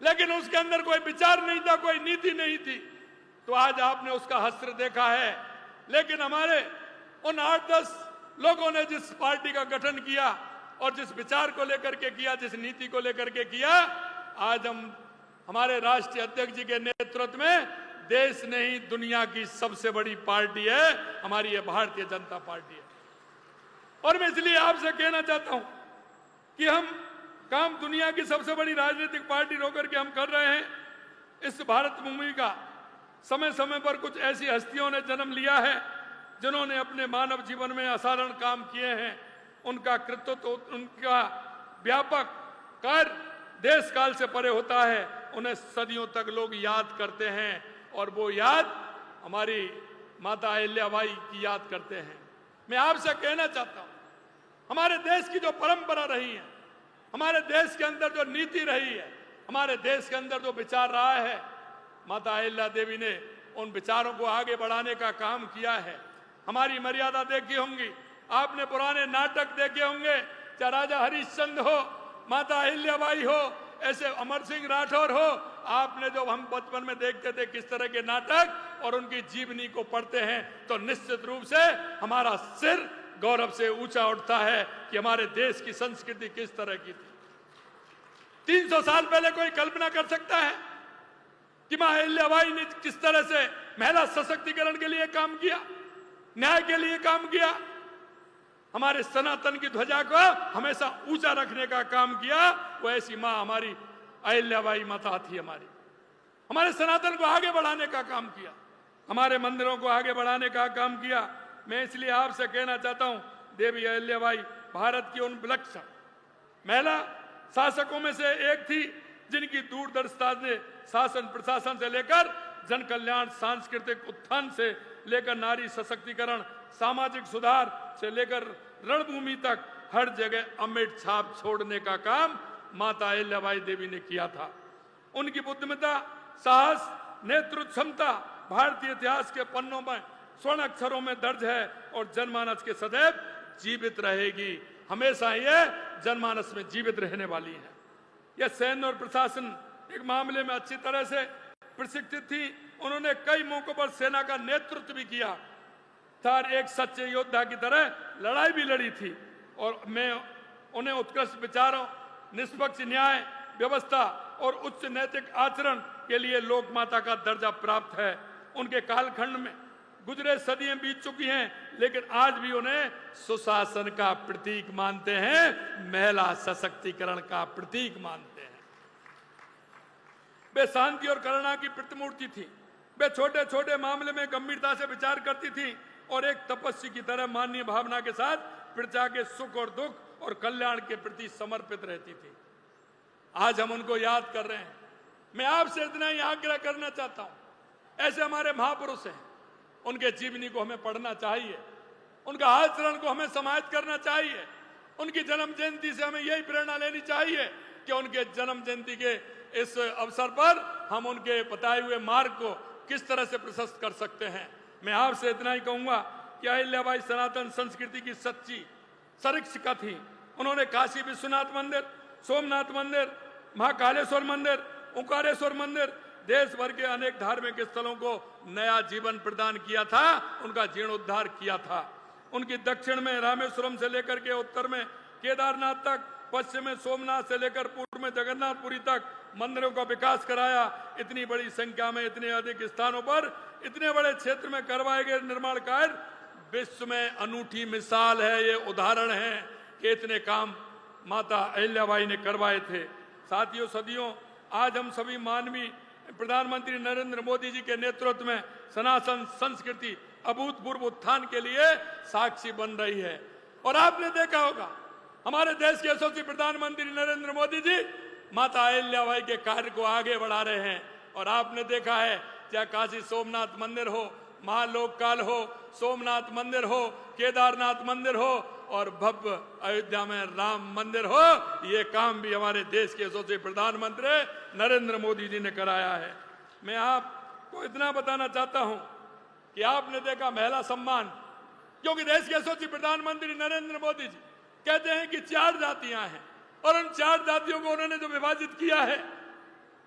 Speaker 4: लेकिन उसके अंदर कोई विचार नहीं था, कोई नीति नहीं थी। तो आज आपने उसका हस्त्र देखा है। लेकिन हमारे उन 8-10 लोगों ने जिस पार्टी का गठन किया और जिस विचार को लेकर के किया, जिस नीति को लेकर के किया, आज हम हमारे राष्ट्रीय अध्यक्ष जी के नेतृत्व में देश नहीं दुनिया की सबसे बड़ी पार्टी है हमारी ये भारतीय जनता पार्टी है। और मैं इसलिए आपसे कहना चाहता हूं कि हम काम दुनिया की सबसे बड़ी राजनीतिक पार्टी होकर के हम कर रहे हैं। इस भारत भूमि का समय समय पर कुछ ऐसी हस्तियों ने जन्म लिया है जिन्होंने अपने मानव जीवन में असाधारण काम किए हैं। उनका कृतित्व, उनका व्यापक कार्य देश काल से परे होता है। उन्हें सदियों तक लोग याद करते हैं और वो याद हमारी माता अहिल्याबाई की याद करते हैं। मैं आपसे कहना चाहता हूं, हमारे देश की जो परंपरा रही है, हमारे देश के अंदर जो नीति रही है, हमारे देश के अंदर जो विचार रहा है, माता अहिल्या देवी ने उन विचारों को आगे बढ़ाने का काम किया है। हमारी मर्यादा देखी होंगी, आपने पुराने नाटक देखे होंगे, चाहे राजा हरिश्चंद्र हो, माता अहिल्याबाई हो, ऐसे अमर सिंह राठौर हो, आपने जो हम बचपन में देखते थे किस तरह के नाटक और उनकी जीवनी को पढ़ते हैं तो निश्चित रूप से हमारा सिर गौरव से ऊंचा उठता है कि हमारे देश की संस्कृति किस तरह की थी। 300 साल पहले कोई कल्पना कर सकता है कि मां अहिल्याबाई ने किस तरह से महिला सशक्तिकरण के लिए काम किया, न्याय के लिए काम किया, हमारे सनातन की ध्वजा को हमेशा ऊंचा रखने का काम किया। वो ऐसी मां हमारी अहिल्याबाई माता थी। हमारे सनातन को आगे बढ़ाने का काम किया, हमारे मंदिरों को आगे बढ़ाने का काम किया। मैं इसलिए आपसे कहना चाहता हूं, देवी अहिल्याबाई भारत की उन विलक्षण महिला शासकों में से एक थी जिनकी दूरदर्शिता ने शासन प्रशासन से लेकर जन कल्याण, सांस्कृतिक उत्थान से लेकर नारी सशक्तिकरण, सामाजिक सुधार से लेकर रणभूमि तक हर जगह अमिट छाप छोड़ने का काम माता अहिल्याबाई देवी ने किया था। उनकी बुद्धिमत्ता, साहस, नेतृत्व क्षमता भारतीय इतिहास के पन्नों में स्वर्ण अक्षरों में दर्ज है और जनमानस के सदैव जीवित रहेगी। हमेशा ये जनमानस में जीवित रहने वाली है। यह सैन्य और प्रशासन एक मामले में अच्छी तरह से प्रशिक्षित थी। उन्होंने कई मौकों पर सेना का नेतृत्व भी किया था, एक सच्चे योद्धा की तरह लड़ाई भी लड़ी थी। और मैं उन्हें उत्कृष्ट विचारों, निष्पक्ष न्याय व्यवस्था और उच्च नैतिक आचरण के लिए लोक माता का दर्जा प्राप्त है। उनके कालखंड में गुजरे सदियां बीत चुकी हैं, लेकिन आज भी उन्हें सुशासन का प्रतीक मानते हैं, महिला सशक्तिकरण का प्रतीक मानते हैं। वे शांति और करुणा की प्रतिमूर्ति थी। वे छोटे छोटे मामले में गंभीरता से विचार करती थी और एक तपस्वी की तरह मानवीय भावना के साथ प्रजा के सुख और दुख और कल्याण के प्रति समर्पित रहती थी। आज हम उनको याद कर रहे हैं। मैं आपसे इतना ही आग्रह करना चाहता हूं, ऐसे हमारे महापुरुष हैं, उनके जीवनी को हमें पढ़ना चाहिए, उनका आचरण को हमें समाहित करना चाहिए। उनकी जन्म जयंती से हमें यही प्रेरणा लेनी चाहिए कि उनके जन्म जयंती के इस अवसर पर हम उनके बताए हुए मार्ग को किस तरह से प्रशस्त कर सकते हैं। मैं आपसे इतना ही कहूंगा कि अहिल्याबाई सनातन संस्कृति की सच्ची संरक्षिका थी। उन्होंने काशी विश्वनाथ मंदिर, सोमनाथ मंदिर, महाकालेश्वर मंदिर, ओंकारेश्वर मंदिर, देश भर के अनेक धार्मिक स्थलों को नया जीवन प्रदान किया था, उनका जीर्णोद्धार किया था। उनकी दक्षिण में रामेश्वरम से लेकर के उत्तर में केदारनाथ तक, पश्चिम में सोमनाथ से लेकर पूर्व में जगन्नाथपुरी तक मंदिरों का विकास कराया। इतनी बड़ी संख्या में, इतने अधिक स्थानों पर, इतने बड़े क्षेत्र में करवाए गए निर्माण कार्य विश्व में अनूठी मिसाल है। ये उदाहरण है कि इतने काम माता अहिल्याबाई ने करवाए थे। साथियों, सदियों आज हम सभी मानवीय प्रधानमंत्री नरेंद्र मोदी जी के नेतृत्व में सनातन संस्कृति अभूतपूर्व उत्थान के लिए साक्षी बन रही है। और आपने देखा होगा, हमारे देश के यशस्वी प्रधानमंत्री नरेंद्र मोदी जी माता अहिल्याबाई के कार्य को आगे बढ़ा रहे हैं। और आपने देखा है, चाहे काशी सोमनाथ मंदिर हो, महालोककाल हो, सोमनाथ मंदिर हो, केदारनाथ मंदिर हो और भव्य अयोध्या में राम मंदिर हो, ये काम भी हमारे देश के यशस्वी प्रधानमंत्री नरेंद्र मोदी जी ने कराया है। मैं आपको इतना बताना चाहता हूं कि आपने देखा महिला सम्मान, क्योंकि देश के यशस्वी प्रधानमंत्री नरेंद्र मोदी जी कहते हैं कि 4 जातियां हैं और उन 4 जातियों को उन्होंने जो विभाजित किया है,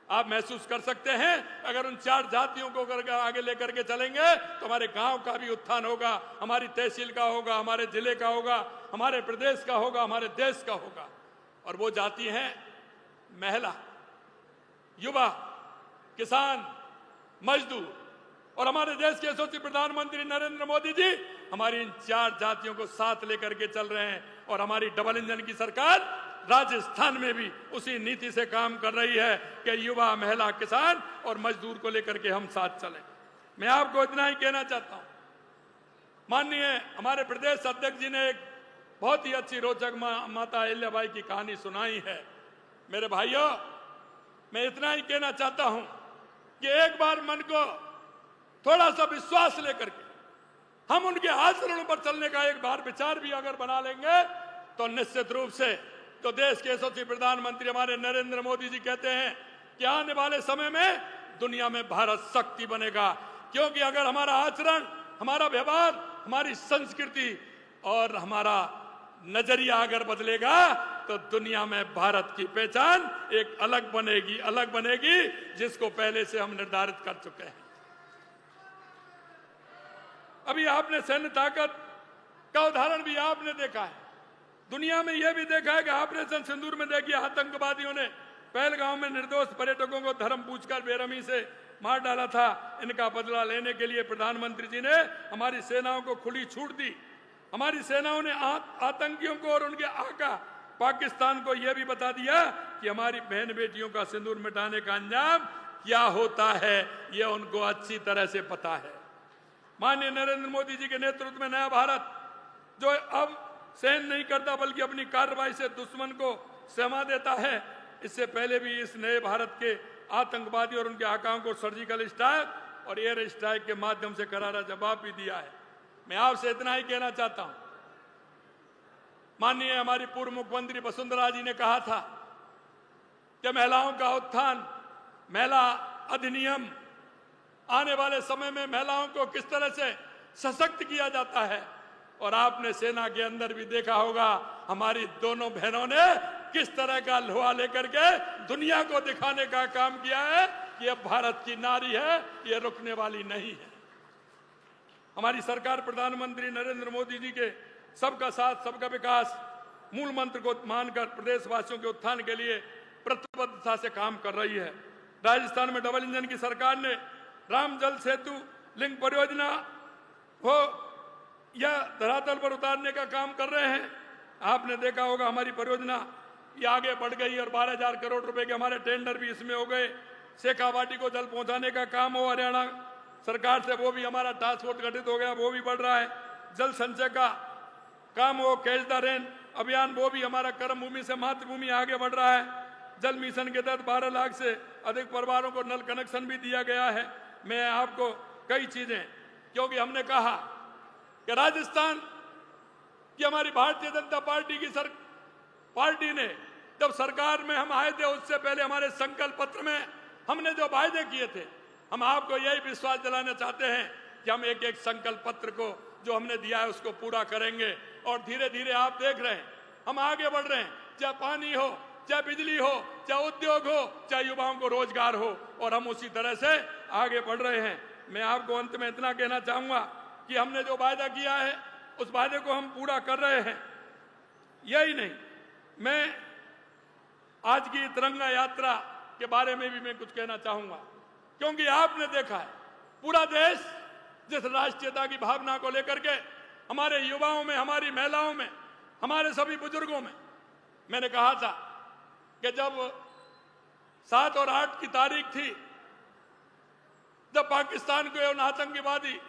Speaker 4: आप महसूस कर सकते हैं अगर उन 4 जातियों को आगे लेकर के चलेंगे तो हमारे गांव का भी उत्थान होगा, हमारी तहसील का होगा, हमारे जिले का होगा, हमारे प्रदेश का होगा, हमारे देश का होगा। और वो जाति हैं महिला, युवा, किसान, मजदूर, और हमारे देश के यशस्वी प्रधानमंत्री नरेंद्र मोदी जी हमारी इन 4 जातियों को साथ लेकर के चल रहे हैं और हमारी डबल इंजन की सरकार राजस्थान में भी उसी नीति से काम कर रही है कि युवा, महिला, किसान और मजदूर को लेकर के हम साथ चलें। मैं आपको इतना ही कहना चाहता हूं, माननीय हमारे प्रदेश अध्यक्ष जी ने एक बहुत ही अच्छी रोचक माता अहिल्याबाई की कहानी सुनाई है। मेरे भाइयों, मैं इतना ही कहना चाहता हूं कि एक बार मन को थोड़ा सा विश्वास लेकर के हम उनके आचरणों पर चलने का एक बार विचार भी अगर बना लेंगे तो निश्चित रूप से तो देश के यशस्वी प्रधानमंत्री हमारे नरेंद्र मोदी जी कहते हैं कि आने वाले समय में दुनिया में भारत शक्ति बनेगा, क्योंकि अगर हमारा आचरण, हमारा व्यवहार, हमारी संस्कृति और हमारा नजरिया अगर बदलेगा तो दुनिया में भारत की पहचान एक अलग बनेगी जिसको पहले से हम निर्धारित कर चुके हैं। अभी आपने सैन्य ताकत का उदाहरण भी आपने देखा है, दुनिया में यह भी देखा है कि ऑपरेशन सिंदूर में देखिए आतंकवादियों ने पहलगांव में निर्दोष पर्यटकों को धर्म पूछकर बेरहमी से मार डाला था। इनका बदला लेने के लिए प्रधानमंत्री जी ने हमारी सेनाओं को खुली छूट दी। हमारी सेनाओं ने आतंकियों को और उनके आका पाकिस्तान को यह भी बता दिया कि हमारी बहन बेटियों का सिंदूर मिटाने का अंजाम क्या होता है, यह उनको अच्छी तरह से पता है। माननीय नरेंद्र मोदी जी के नेतृत्व में नया भारत जो अब सहन नहीं करता बल्कि अपनी कार्रवाई से दुश्मन को सहमा देता है, इससे पहले भी इस नए भारत के आतंकवादी और उनके आकाओं को सर्जिकल स्ट्राइक और एयर स्ट्राइक के माध्यम से करारा जवाब भी दिया है। मैं आपसे इतना ही कहना चाहता हूं, माननीय हमारी पूर्व मुख्यमंत्री वसुंधरा जी ने कहा था कि महिलाओं का उत्थान, महिला अधिनियम, आने वाले समय में महिलाओं को किस तरह से सशक्त किया जाता है। और आपने सेना के अंदर भी देखा होगा हमारी दोनों बहनों ने किस तरह का लोहा लेकर के दुनिया को दिखाने का काम किया है कि यह भारत की नारी है, यह रुकने वाली नहीं है। हमारी सरकार प्रधानमंत्री नरेंद्र मोदी जी के सबका साथ सबका विकास मूल मंत्र को मानकर प्रदेशवासियों के उत्थान के लिए प्रतिबद्धता से काम कर रही है। राजस्थान में डबल इंजन की सरकार ने राम जल सेतु लिंक परियोजना हो या धरातल पर उतारने का काम कर रहे हैं। आपने देखा होगा हमारी परियोजना ये आगे बढ़ गई और 12,000 करोड़ रुपए के हमारे टेंडर भी इसमें हो गए। शेखावाटी को जल पहुंचाने का काम हो हरियाणा सरकार से, वो भी हमारा टास्क फोर्स गठित हो गया, वो भी बढ़ रहा है। जल संचय का काम हो, कैच द रेन अभियान, वो भी हमारा कर्म भूमि से मातृभूमि आगे बढ़ रहा है। जल मिशन के तहत 12 लाख से अधिक परिवारों को नल कनेक्शन भी दिया गया है। मैं आपको कई चीजें, क्योंकि हमने कहा कि राजस्थान की हमारी भारतीय जनता पार्टी की पार्टी ने जब सरकार में हम आए थे उससे पहले हमारे संकल्प पत्र में हमने जो वायदे किए थे, हम आपको यही विश्वास दिलाना चाहते हैं कि हम एक एक संकल्प पत्र को जो हमने दिया है उसको पूरा करेंगे। और धीरे धीरे आप देख रहे हैं हम आगे बढ़ रहे हैं, चाहे पानी हो, चाहे बिजली हो, चाहे उद्योग हो, चाहे युवाओं को रोजगार हो, और हम उसी तरह से आगे बढ़ रहे हैं। मैं आपको अंत में इतना कहना चाहूंगा कि हमने जो वायदा किया है उस वायदे को हम पूरा कर रहे हैं। यही नहीं, मैं आज की तिरंगा यात्रा के बारे में भी मैं कुछ कहना चाहूंगा, क्योंकि आपने देखा है पूरा देश जिस राष्ट्रीयता की भावना को लेकर के हमारे युवाओं में, हमारी महिलाओं में, हमारे सभी बुजुर्गों में, मैंने कहा था कि जब 7 और 8 की तारीख थी, जब पाकिस्तान को उन आतंकवादी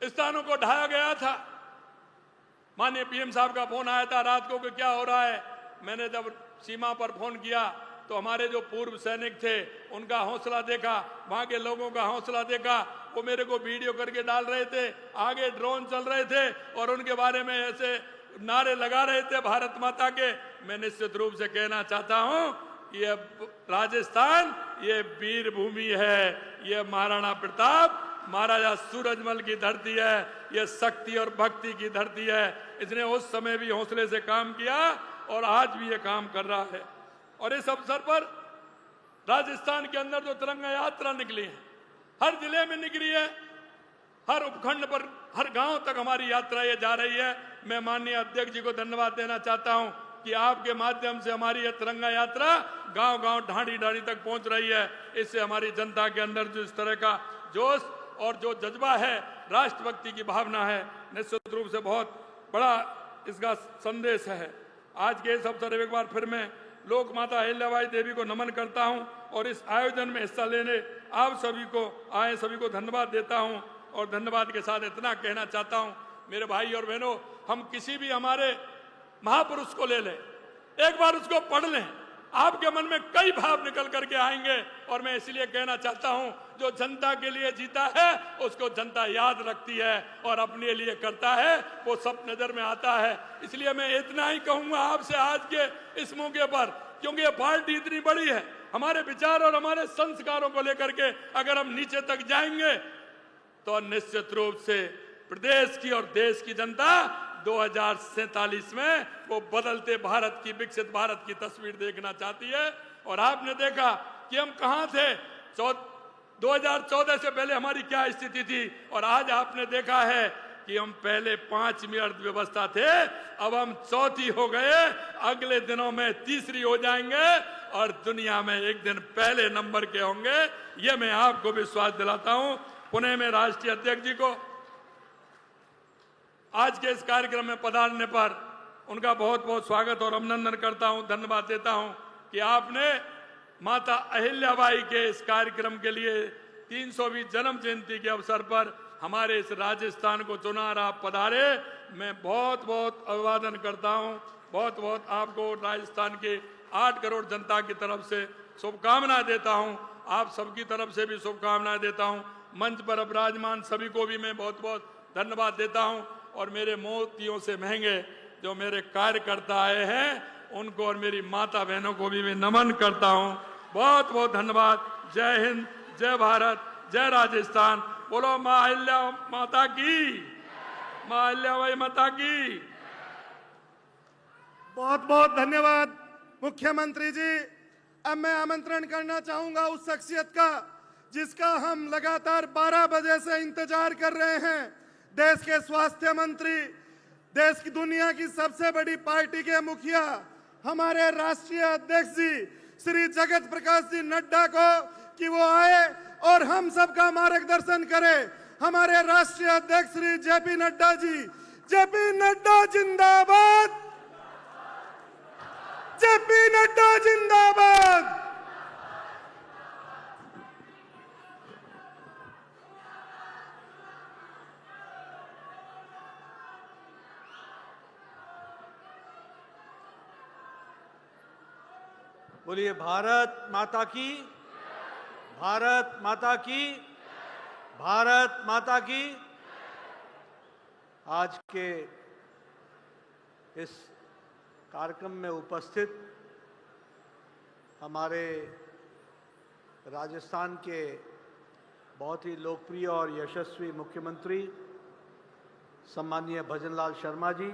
Speaker 4: स्थानों को ढाया गया था, माननीय पीएम साहब का फोन आया था रात को कि क्या हो रहा है। मैंने जब सीमा पर फोन किया तो हमारे जो पूर्व सैनिक थे उनका हौसला देखा, वहां के लोगों का हौसला देखा, वो मेरे को वीडियो करके डाल रहे थे, आगे ड्रोन चल रहे थे और उनके बारे में ऐसे नारे लगा रहे थे भारत माता के। मैं निश्चित रूप से कहना चाहता हूं ये राजस्थान ये वीर भूमि है, ये महाराणा प्रताप महाराजा सूरजमल की धरती है, ये शक्ति और भक्ति की धरती है। इसने उस समय भी हौसले से काम किया और आज भी ये काम कर रहा है। और इस अवसर पर राजस्थान के अंदर जो तिरंगा यात्रा निकली है, हर जिले में निकली है, हर उपखंड पर, हर गांव तक हमारी यात्रा ये जा रही है। मैं माननीय अध्यक्ष जी को धन्यवाद देना चाहता हूं कि आपके माध्यम से हमारी यह तिरंगा यात्रा गांव-गांव, ढाणी-ढाणी तक पहुंच रही है। इससे हमारी जनता के अंदर जो इस तरह का जोश और जो जज्बा है, राष्ट्रभक्ति की भावना है, निश्चित रूप से बहुत बड़ा इसका संदेश है। आज के इस अवसर पर एक बार फिर मैं लोक माता अहिल्याबाई देवी को नमन करता हूं और इस आयोजन में हिस्सा लेने आप सभी को धन्यवाद देता हूं। और धन्यवाद के साथ इतना कहना चाहता हूं, मेरे भाई और बहनों, हम किसी भी हमारे महापुरुष को ले लें, एक बार उसको पढ़ लें, आपके मन में कई भाव निकल करके आएंगे। और मैं इसलिए कहना चाहता हूं, जो जनता के लिए जीता है उसको जनता याद रखती है और अपने लिए करता है, वो सब नजर में आता है। इसलिए मैं इतना ही कहूंगा आपसे आज के इस मौके पर, क्योंकि ये पार्टी इतनी बड़ी है, हमारे विचार और हमारे संस्कारों को लेकर के अगर हम नीचे तक जाएंगे तो निश्चित रूप से प्रदेश की और देश की जनता 2047 में वो बदलते भारत की, विकसित भारत की तस्वीर देखना चाहती है। और आपने देखा कि हम कहां थे 2014 से पहले हमारी क्या स्थिति थी, और आज आपने देखा है कि हम पहले 5वीं अर्थव्यवस्था थे, अब हम चौथी हो गए, अगले दिनों में तीसरी हो जाएंगे और दुनिया में एक दिन पहले नंबर के होंगे। ये मैं आपको विश्वास दिलाता हूं। पुणे में राष्ट्रीय अध्यक्ष जी को आज के इस कार्यक्रम में पधारने पर उनका बहुत बहुत स्वागत और अभिनंदन करता हूं, धन्यवाद देता हूं कि आपने माता अहिल्याबाई के इस कार्यक्रम के लिए 300वीं जन्म जयंती के अवसर पर हमारे इस राजस्थान को चुना और आप पधारे। मैं बहुत बहुत अभिवादन करता हूं, बहुत बहुत आपको राजस्थान के 8 करोड़ जनता की तरफ से शुभकामनाएं देता हूं, आप सबकी तरफ से भी शुभकामनाएं देता हूं। मंच पर विराजमान सभी को भी मैं बहुत बहुत धन्यवाद देता हूं और मेरे मोतियों से महंगे जो मेरे कार्यकर्ता आए हैं उनको और मेरी माता बहनों को भी मैं नमन करता हूं। बहुत बहुत धन्यवाद। जय हिंद, जय भारत, जय राजस्थान। बोलो मां अहिल्या माता की, मां अहिल्याबाई माता की।
Speaker 2: बहुत बहुत धन्यवाद मुख्यमंत्री जी। अब मैं आमंत्रण करना चाहूंगा उस शख्सियत का जिसका हम लगातार 12 बजे से इंतजार कर रहे हैं, देश के स्वास्थ्य मंत्री, देश की दुनिया की सबसे बड़ी पार्टी के मुखिया, हमारे राष्ट्रीय अध्यक्ष जी श्री जगत प्रकाश जी नड्डा को, कि वो आए और हम सबका मार्गदर्शन करें। हमारे राष्ट्रीय अध्यक्ष श्री जेपी नड्डा जी। जेपी नड्डा जिंदाबाद, जेपी नड्डा जिंदाबाद।
Speaker 5: बोलिए भारत माता की, भारत माता की, भारत माता की। आज के इस कार्यक्रम में उपस्थित हमारे राजस्थान के बहुत ही लोकप्रिय और यशस्वी मुख्यमंत्री सम्माननीय भजनलाल शर्मा जी,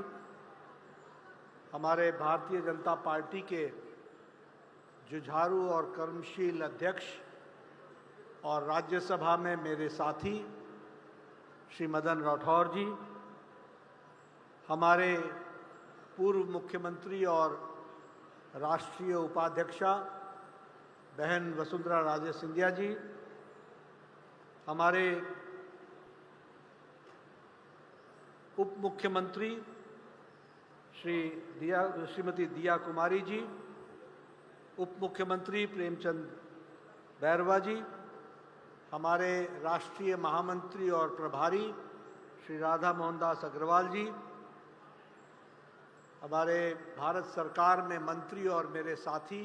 Speaker 5: हमारे भारतीय जनता पार्टी के जुझारू और कर्मशील अध्यक्ष और राज्यसभा में मेरे साथी श्री मदन राठौर जी, हमारे पूर्व मुख्यमंत्री और राष्ट्रीय उपाध्यक्षा बहन वसुंधरा राजे सिंधिया जी, हमारे उप मुख्यमंत्री श्रीमती दिया कुमारी जी, उप मुख्यमंत्री प्रेमचंद बैरवा जी, हमारे राष्ट्रीय महामंत्री और प्रभारी श्री राधा मोहनदास अग्रवाल जी, हमारे भारत सरकार में मंत्री और मेरे साथी,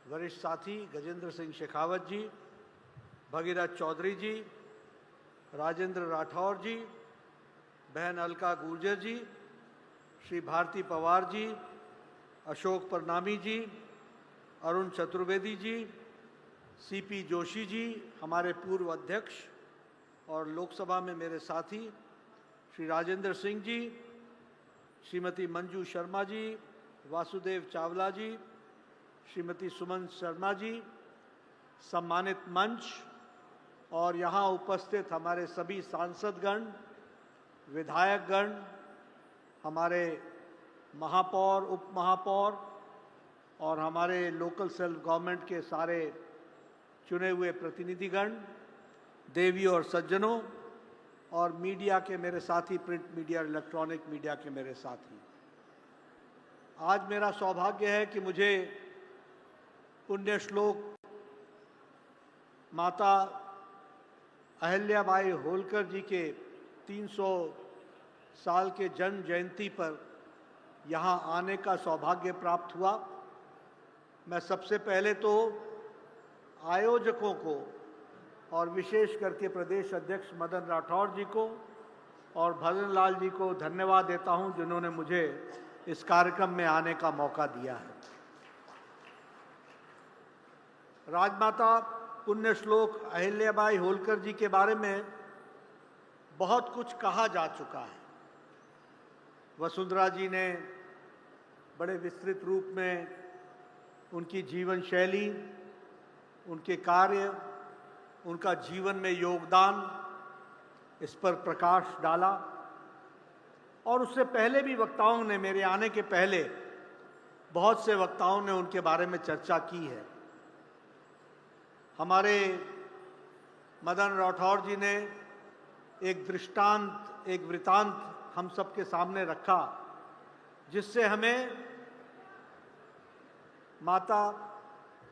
Speaker 5: वरिष्ठ साथी गजेंद्र सिंह शेखावत जी, भगीरथ चौधरी जी, राजेंद्र राठौर जी, बहन अलका गुर्जर जी, श्री भारती पवार जी, अशोक परनामी जी, अरुण चतुर्वेदी जी, सीपी जोशी जी, हमारे पूर्व अध्यक्ष और लोकसभा में मेरे साथी श्री राजेंद्र सिंह जी, श्रीमती मंजू शर्मा जी, वासुदेव चावला जी, श्रीमती सुमन शर्मा जी, सम्मानित मंच और यहाँ उपस्थित हमारे सभी सांसदगण, विधायकगण, हमारे महापौर, उप महापौर और हमारे लोकल सेल्फ गवर्नमेंट के सारे चुने हुए प्रतिनिधिगण, देवी और सज्जनों और मीडिया के मेरे साथी, प्रिंट मीडिया और इलेक्ट्रॉनिक मीडिया के मेरे साथी, आज मेरा सौभाग्य है कि मुझे पुण्य श्लोक माता अहिल्याबाई होलकर जी के 300 साल के जन्म जयंती पर यहाँ आने का सौभाग्य प्राप्त हुआ। मैं सबसे पहले तो आयोजकों को और विशेष करके प्रदेश अध्यक्ष मदन राठौर जी को और भजन लाल जी को धन्यवाद देता हूं, जिन्होंने मुझे इस कार्यक्रम में आने का मौका दिया है। राजमाता पुण्य श्लोक अहिल्याबाई होलकर जी के बारे में बहुत कुछ कहा जा चुका है। वसुंधरा जी ने बड़े विस्तृत रूप में उनकी जीवन शैली, उनके कार्य, उनका जीवन में योगदान, इस पर प्रकाश डाला। और उससे पहले भी वक्ताओं ने, मेरे आने के पहले बहुत से वक्ताओं ने उनके बारे में चर्चा की है। हमारे मदन राठौर जी ने एक दृष्टांत, एक वृतांत हम सबके सामने रखा, जिससे हमें माता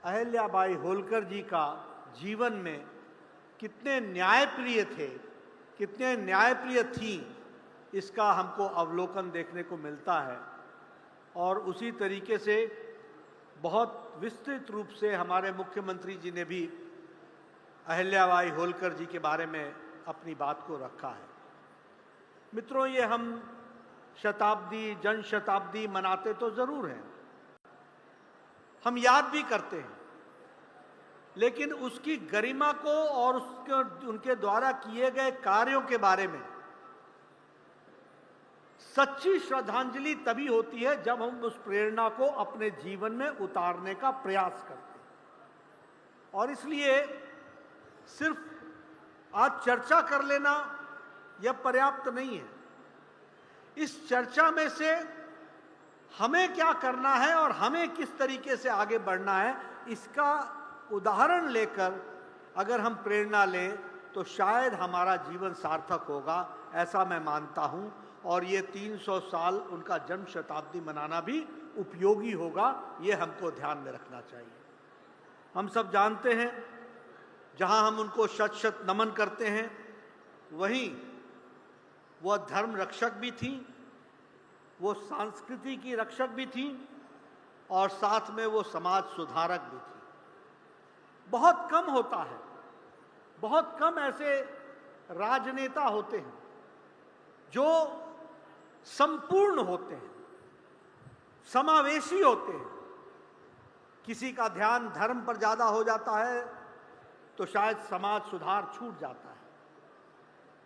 Speaker 5: अहिल्याबाई होलकर जी का जीवन में कितने न्यायप्रिय थे, कितने न्यायप्रिय थी, इसका हमको अवलोकन देखने को मिलता है। और उसी तरीके से बहुत विस्तृत रूप से हमारे मुख्यमंत्री जी ने भी अहिल्याबाई होलकर जी के बारे में अपनी बात को रखा है। मित्रों, ये हम शताब्दी, जन शताब्दी मनाते तो जरूर हैं, हम याद भी करते हैं, लेकिन उसकी गरिमा को और उनके द्वारा किए गए कार्यों के बारे में सच्ची श्रद्धांजलि तभी होती है जब हम उस प्रेरणा को अपने जीवन में उतारने का प्रयास करते हैं। और इसलिए सिर्फ आज चर्चा कर लेना यह पर्याप्त नहीं है। इस चर्चा में से हमें क्या करना है और हमें किस तरीके से आगे बढ़ना है, इसका उदाहरण लेकर अगर हम प्रेरणा लें तो शायद हमारा जीवन सार्थक होगा, ऐसा मैं मानता हूं। और ये 300 साल उनका जन्म शताब्दी मनाना भी उपयोगी होगा, ये हमको ध्यान में रखना चाहिए। हम सब जानते हैं, जहां हम उनको शत शत नमन करते हैं, वहीं वह धर्म रक्षक भी थी, वो संस्कृति की रक्षक भी थी और साथ में वो समाज सुधारक भी थी। बहुत कम होता है, बहुत कम ऐसे राजनेता होते हैं जो संपूर्ण होते हैं, समावेशी होते हैं। किसी का ध्यान धर्म पर ज्यादा हो जाता है तो शायद समाज सुधार छूट जाता है,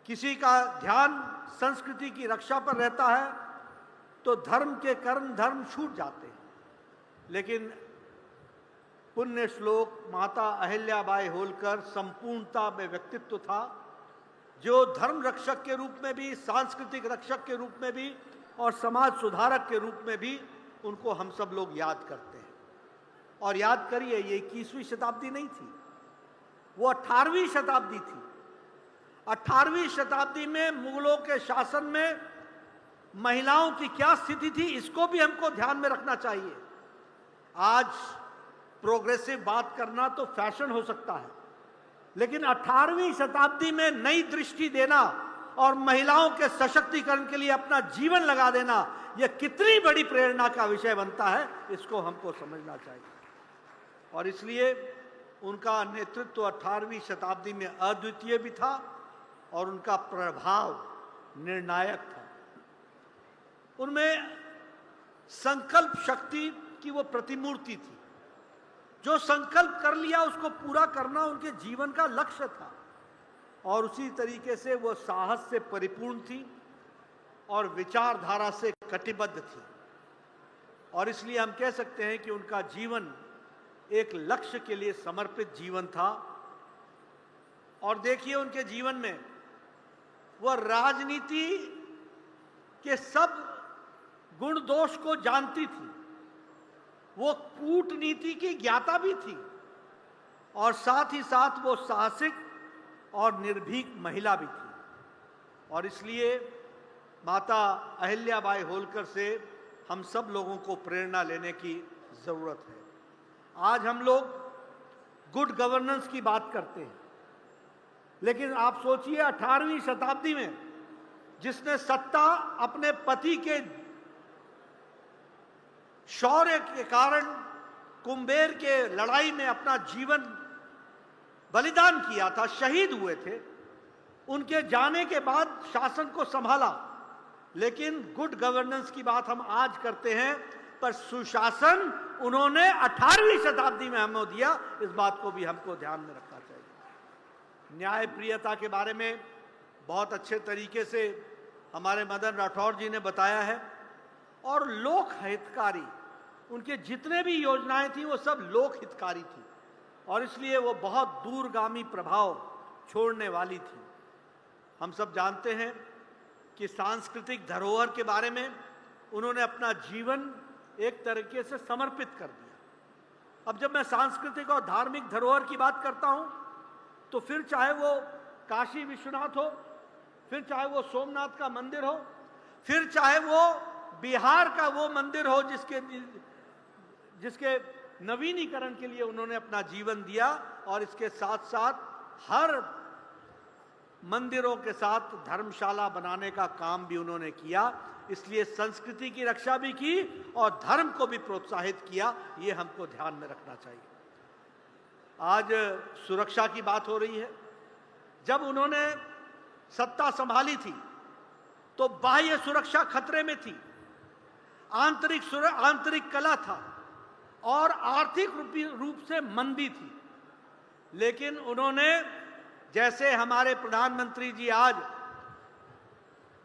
Speaker 5: किसी का ध्यान संस्कृति की रक्षा पर रहता है तो धर्म के कर्म धर्म छूट जाते हैं। लेकिन पुण्य श्लोक माता अहिल्याबाई होलकर संपूर्णता में व्यक्तित्व था, जो धर्म रक्षक के रूप में भी, सांस्कृतिक रक्षक के रूप में भी और समाज सुधारक के रूप में भी उनको हम सब लोग याद करते हैं। और याद करिए, ये 21वीं शताब्दी नहीं थी, वो 18वीं शताब्दी थी। 18वीं शताब्दी में मुगलों के शासन में महिलाओं की क्या स्थिति थी, इसको भी हमको ध्यान में रखना चाहिए। आज प्रोग्रेसिव बात करना तो फैशन हो सकता है, लेकिन 18वीं शताब्दी में नई दृष्टि देना और महिलाओं के सशक्तिकरण के लिए अपना जीवन लगा देना, यह कितनी बड़ी प्रेरणा का विषय बनता है, इसको हमको समझना चाहिए। और इसलिए उनका नेतृत्व 18वीं शताब्दी में अद्वितीय भी था और उनका प्रभाव निर्णायक था। उनमें संकल्प शक्ति की वो प्रतिमूर्ति थी। जो संकल्प कर लिया उसको पूरा करना उनके जीवन का लक्ष्य था। और उसी तरीके से वो साहस से परिपूर्ण थी और विचारधारा से कटिबद्ध थी। और इसलिए हम कह सकते हैं कि उनका जीवन एक लक्ष्य के लिए समर्पित जीवन था। और देखिए, उनके जीवन में वह राजनीति के सब गुण दोष को जानती थी, वो कूटनीति की ज्ञाता भी थी और साथ ही साथ वो साहसिक और निर्भीक महिला भी थी। और इसलिए माता अहिल्याबाई होलकर से हम सब लोगों को प्रेरणा लेने की जरूरत है। आज हम लोग गुड गवर्नेंस की बात करते हैं, लेकिन आप सोचिए 18वीं शताब्दी में जिसने सत्ता अपने पति के शौर्य के कारण कुंभेर के लड़ाई में अपना जीवन बलिदान किया था, शहीद हुए थे, उनके जाने के बाद शासन को संभाला। लेकिन गुड गवर्नेंस की बात हम आज करते हैं, पर सुशासन उन्होंने 18वीं शताब्दी में हमें दिया। इस बात को भी हमको ध्यान में रखना चाहिए। न्यायप्रियता के बारे में बहुत अच्छे तरीके से हमारे मदन राठौर जी ने बताया है। और लोक हितकारी, उनके जितने भी योजनाएं थी वो सब लोक हितकारी थी, और इसलिए वो बहुत दूरगामी प्रभाव छोड़ने वाली थी। हम सब जानते हैं कि सांस्कृतिक धरोहर के बारे में उन्होंने अपना जीवन एक तरीके से समर्पित कर दिया। अब जब मैं सांस्कृतिक और धार्मिक धरोहर की बात करता हूं, तो फिर चाहे वो काशी विश्वनाथ हो, फिर चाहे वो सोमनाथ का मंदिर हो, फिर चाहे वो बिहार का वो मंदिर हो जिसके नवीनीकरण के लिए उन्होंने अपना जीवन दिया, और इसके साथ साथ हर मंदिरों के साथ धर्मशाला बनाने का काम भी उन्होंने किया। इसलिए संस्कृति की रक्षा भी की और धर्म को भी प्रोत्साहित किया। ये हमको ध्यान में रखना चाहिए। आज सुरक्षा की बात हो रही है। जब उन्होंने सत्ता संभाली थी तो बाह्य सुरक्षा खतरे में थी, आंतरिक कला था और आर्थिक रूप से मंदी थी। लेकिन उन्होंने, जैसे हमारे प्रधानमंत्री जी आज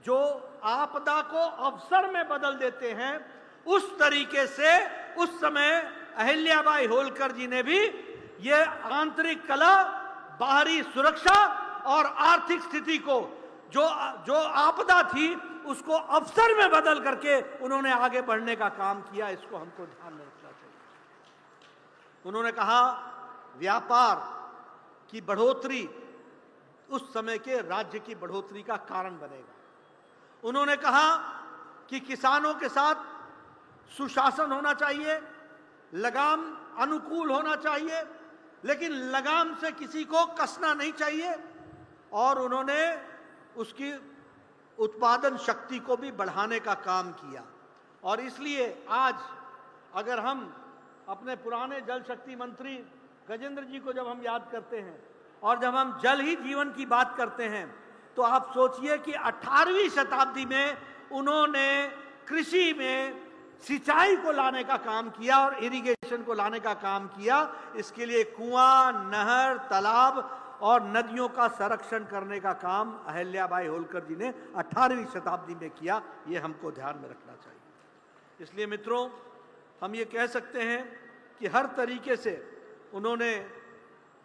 Speaker 5: जो आपदा को अवसर में बदल देते हैं, उस तरीके से उस समय अहिल्याबाई होलकर जी ने भी ये आंतरिक कला, बाहरी सुरक्षा और आर्थिक स्थिति को जो आपदा थी उसको अवसर में बदल करके उन्होंने आगे बढ़ने का काम किया। इसको हमको ध्यान में रखना चाहिए। उन्होंने कहा व्यापार की बढ़ोतरी उस समय के राज्य की बढ़ोतरी का कारण बनेगा। उन्होंने कहा कि किसानों के साथ सुशासन होना चाहिए, लगाम अनुकूल होना चाहिए, लेकिन लगाम से किसी को कसना नहीं चाहिए। और उन्होंने उसकी उत्पादन शक्ति को भी बढ़ाने का काम किया। और इसलिए आज अगर हम अपने पुराने जल शक्ति मंत्री गजेंद्र जी को जब हम याद करते हैं और जब हम जल ही जीवन की बात करते हैं, तो आप सोचिए कि 18वीं शताब्दी में उन्होंने कृषि में सिंचाई को लाने का काम किया और इरिगेशन को लाने का काम किया। इसके लिए कुआं, नहर, तालाब और नदियों का संरक्षण करने का काम अहिल्याबाई होलकर जी ने 18वीं शताब्दी में किया। ये हमको ध्यान में रखना चाहिए। इसलिए मित्रों, हम ये कह सकते हैं कि हर तरीके से उन्होंने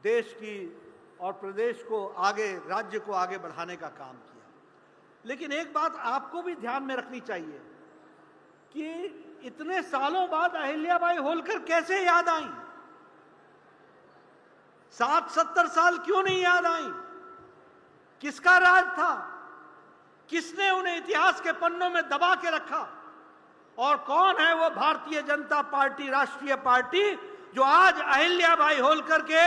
Speaker 5: देश की और प्रदेश को आगे, राज्य को आगे बढ़ाने का काम किया। लेकिन एक बात आपको भी ध्यान में रखनी चाहिए कि इतने सालों बाद अहिल्याबाई होलकर कैसे याद आई? 60-70 साल क्यों नहीं याद आई? किसका राज था? किसने उन्हें इतिहास के पन्नों में दबा के रखा? और कौन है वो भारतीय जनता पार्टी, राष्ट्रीय पार्टी, जो आज अहिल्याबाई होलकर के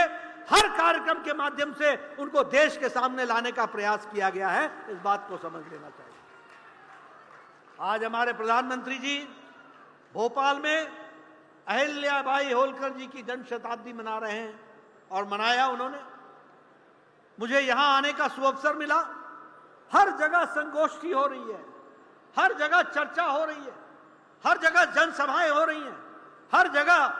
Speaker 5: हर कार्यक्रम के माध्यम से उनको देश के सामने लाने का प्रयास किया गया है? इस बात को समझ लेना चाहिए। आज हमारे प्रधानमंत्री जी भोपाल में अहिल्याबाई होलकर जी की जन्म शताब्दी मना रहे हैं, और मनाया उन्होंने। मुझे यहां आने का सुअवसर मिला। हर जगह संगोष्ठी हो रही है, हर जगह चर्चा हो रही है, हर जगह जनसभाएं हो रही हैं, हर जगह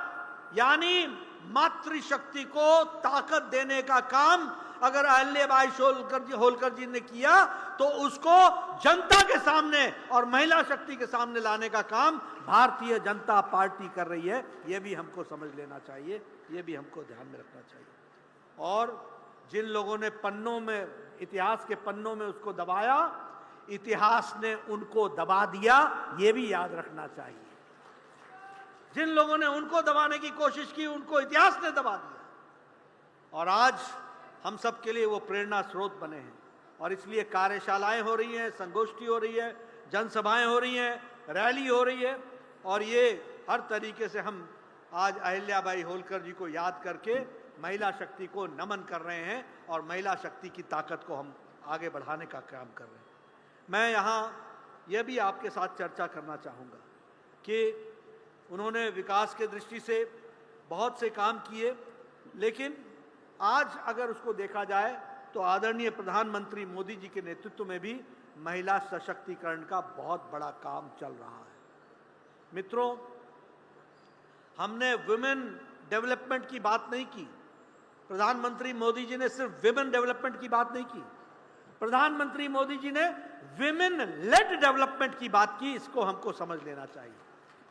Speaker 5: यानी मातृशक्ति को ताकत देने का काम अगर अहिल्याबाई होलकर जी ने किया, तो उसको जनता के सामने और महिला शक्ति के सामने लाने का काम भारतीय जनता पार्टी कर रही है। यह भी हमको समझ लेना चाहिए, यह भी हमको ध्यान में रखना चाहिए। और जिन लोगों ने पन्नों में, इतिहास के पन्नों में उसको दबाया, इतिहास ने उनको दबा दिया, यह भी याद रखना चाहिए। जिन लोगों ने उनको दबाने की कोशिश की, उनको इतिहास ने दबा दिया। और आज हम सब के लिए वो प्रेरणा स्रोत बने हैं। और इसलिए कार्यशालाएं हो रही हैं, संगोष्ठी हो रही है, जनसभाएं हो रही हैं, रैली हो रही है, और ये हर तरीके से हम आज अहिल्याबाई होलकर जी को याद करके महिला शक्ति को नमन कर रहे हैं और महिला शक्ति की ताकत को हम आगे बढ़ाने का काम कर रहे हैं। मैं यहाँ यह भी आपके साथ चर्चा करना चाहूँगा कि उन्होंने विकास के दृष्टि से बहुत से काम किए, लेकिन आज अगर उसको देखा जाए तो आदरणीय प्रधानमंत्री मोदी जी के नेतृत्व में भी महिला सशक्तिकरण का बहुत बड़ा काम चल रहा है। मित्रों, हमने वुमेन डेवलपमेंट की बात नहीं की। प्रधानमंत्री मोदी जी ने सिर्फ विमेन डेवलपमेंट की बात नहीं की, प्रधानमंत्री मोदी जी ने विमेन लेड डेवलपमेंट की बात की। इसको हमको समझ लेना चाहिए,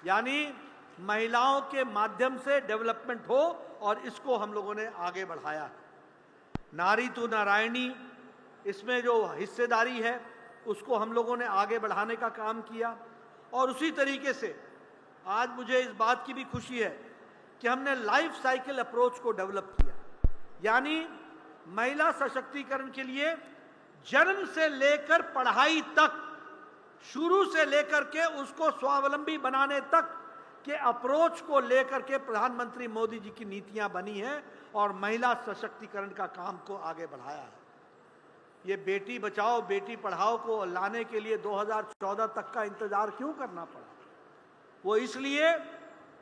Speaker 5: यानी महिलाओं के माध्यम से डेवलपमेंट हो, और इसको हम लोगों ने आगे बढ़ाया है। नारी तू नारायणी, इसमें जो हिस्सेदारी है उसको हम लोगों ने आगे बढ़ाने का काम किया। और उसी तरीके से आज मुझे इस बात की भी खुशी है कि हमने लाइफ साइकिल अप्रोच को डेवलप किया, यानी महिला सशक्तिकरण के लिए जन्म से लेकर पढ़ाई तक, शुरू से लेकर के उसको स्वावलंबी बनाने तक के अप्रोच को लेकर के प्रधानमंत्री मोदी जी की नीतियां बनी हैं और महिला सशक्तिकरण का काम को आगे बढ़ाया है। ये बेटी बचाओ बेटी पढ़ाओ को लाने के लिए 2014 तक का इंतजार क्यों करना पड़ा? वो इसलिए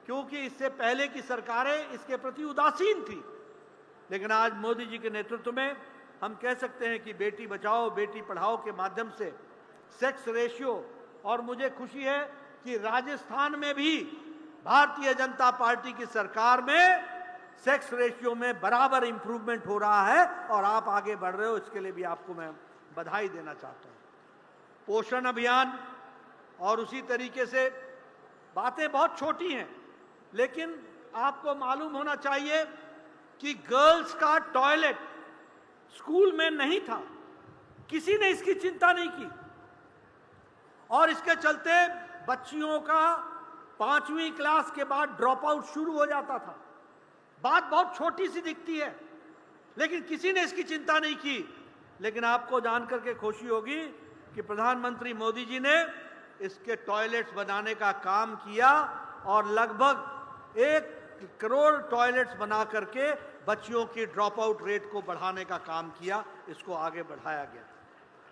Speaker 5: क्योंकि इससे पहले की सरकारें इसके प्रति उदासीन थी। लेकिन आज मोदी जी के नेतृत्व में हम कह सकते हैं कि बेटी बचाओ बेटी पढ़ाओ के माध्यम से सेक्स रेशियो, और मुझे खुशी है कि राजस्थान में भी भारतीय जनता पार्टी की सरकार में सेक्स रेशियो में बराबर इंप्रूवमेंट हो रहा है और आप आगे बढ़ रहे हो, इसके लिए भी आपको मैं बधाई देना चाहता हूं। पोषण अभियान, और उसी तरीके से बातें बहुत छोटी हैं, लेकिन आपको मालूम होना चाहिए कि गर्ल्स का टॉयलेट स्कूल में नहीं था, किसी ने इसकी चिंता नहीं की, और इसके चलते बच्चियों का 5वीं क्लास के बाद ड्रॉप आउट शुरू हो जाता था। बात बहुत छोटी सी दिखती है, लेकिन किसी ने इसकी चिंता नहीं की। लेकिन आपको जानकर के खुशी होगी कि प्रधानमंत्री मोदी जी ने इसके टॉयलेट्स बनाने का काम किया और लगभग 1 करोड़ टॉयलेट्स बना करके बच्चियों की ड्रॉप आउट रेट को बढ़ाने का काम किया, इसको आगे बढ़ाया गया।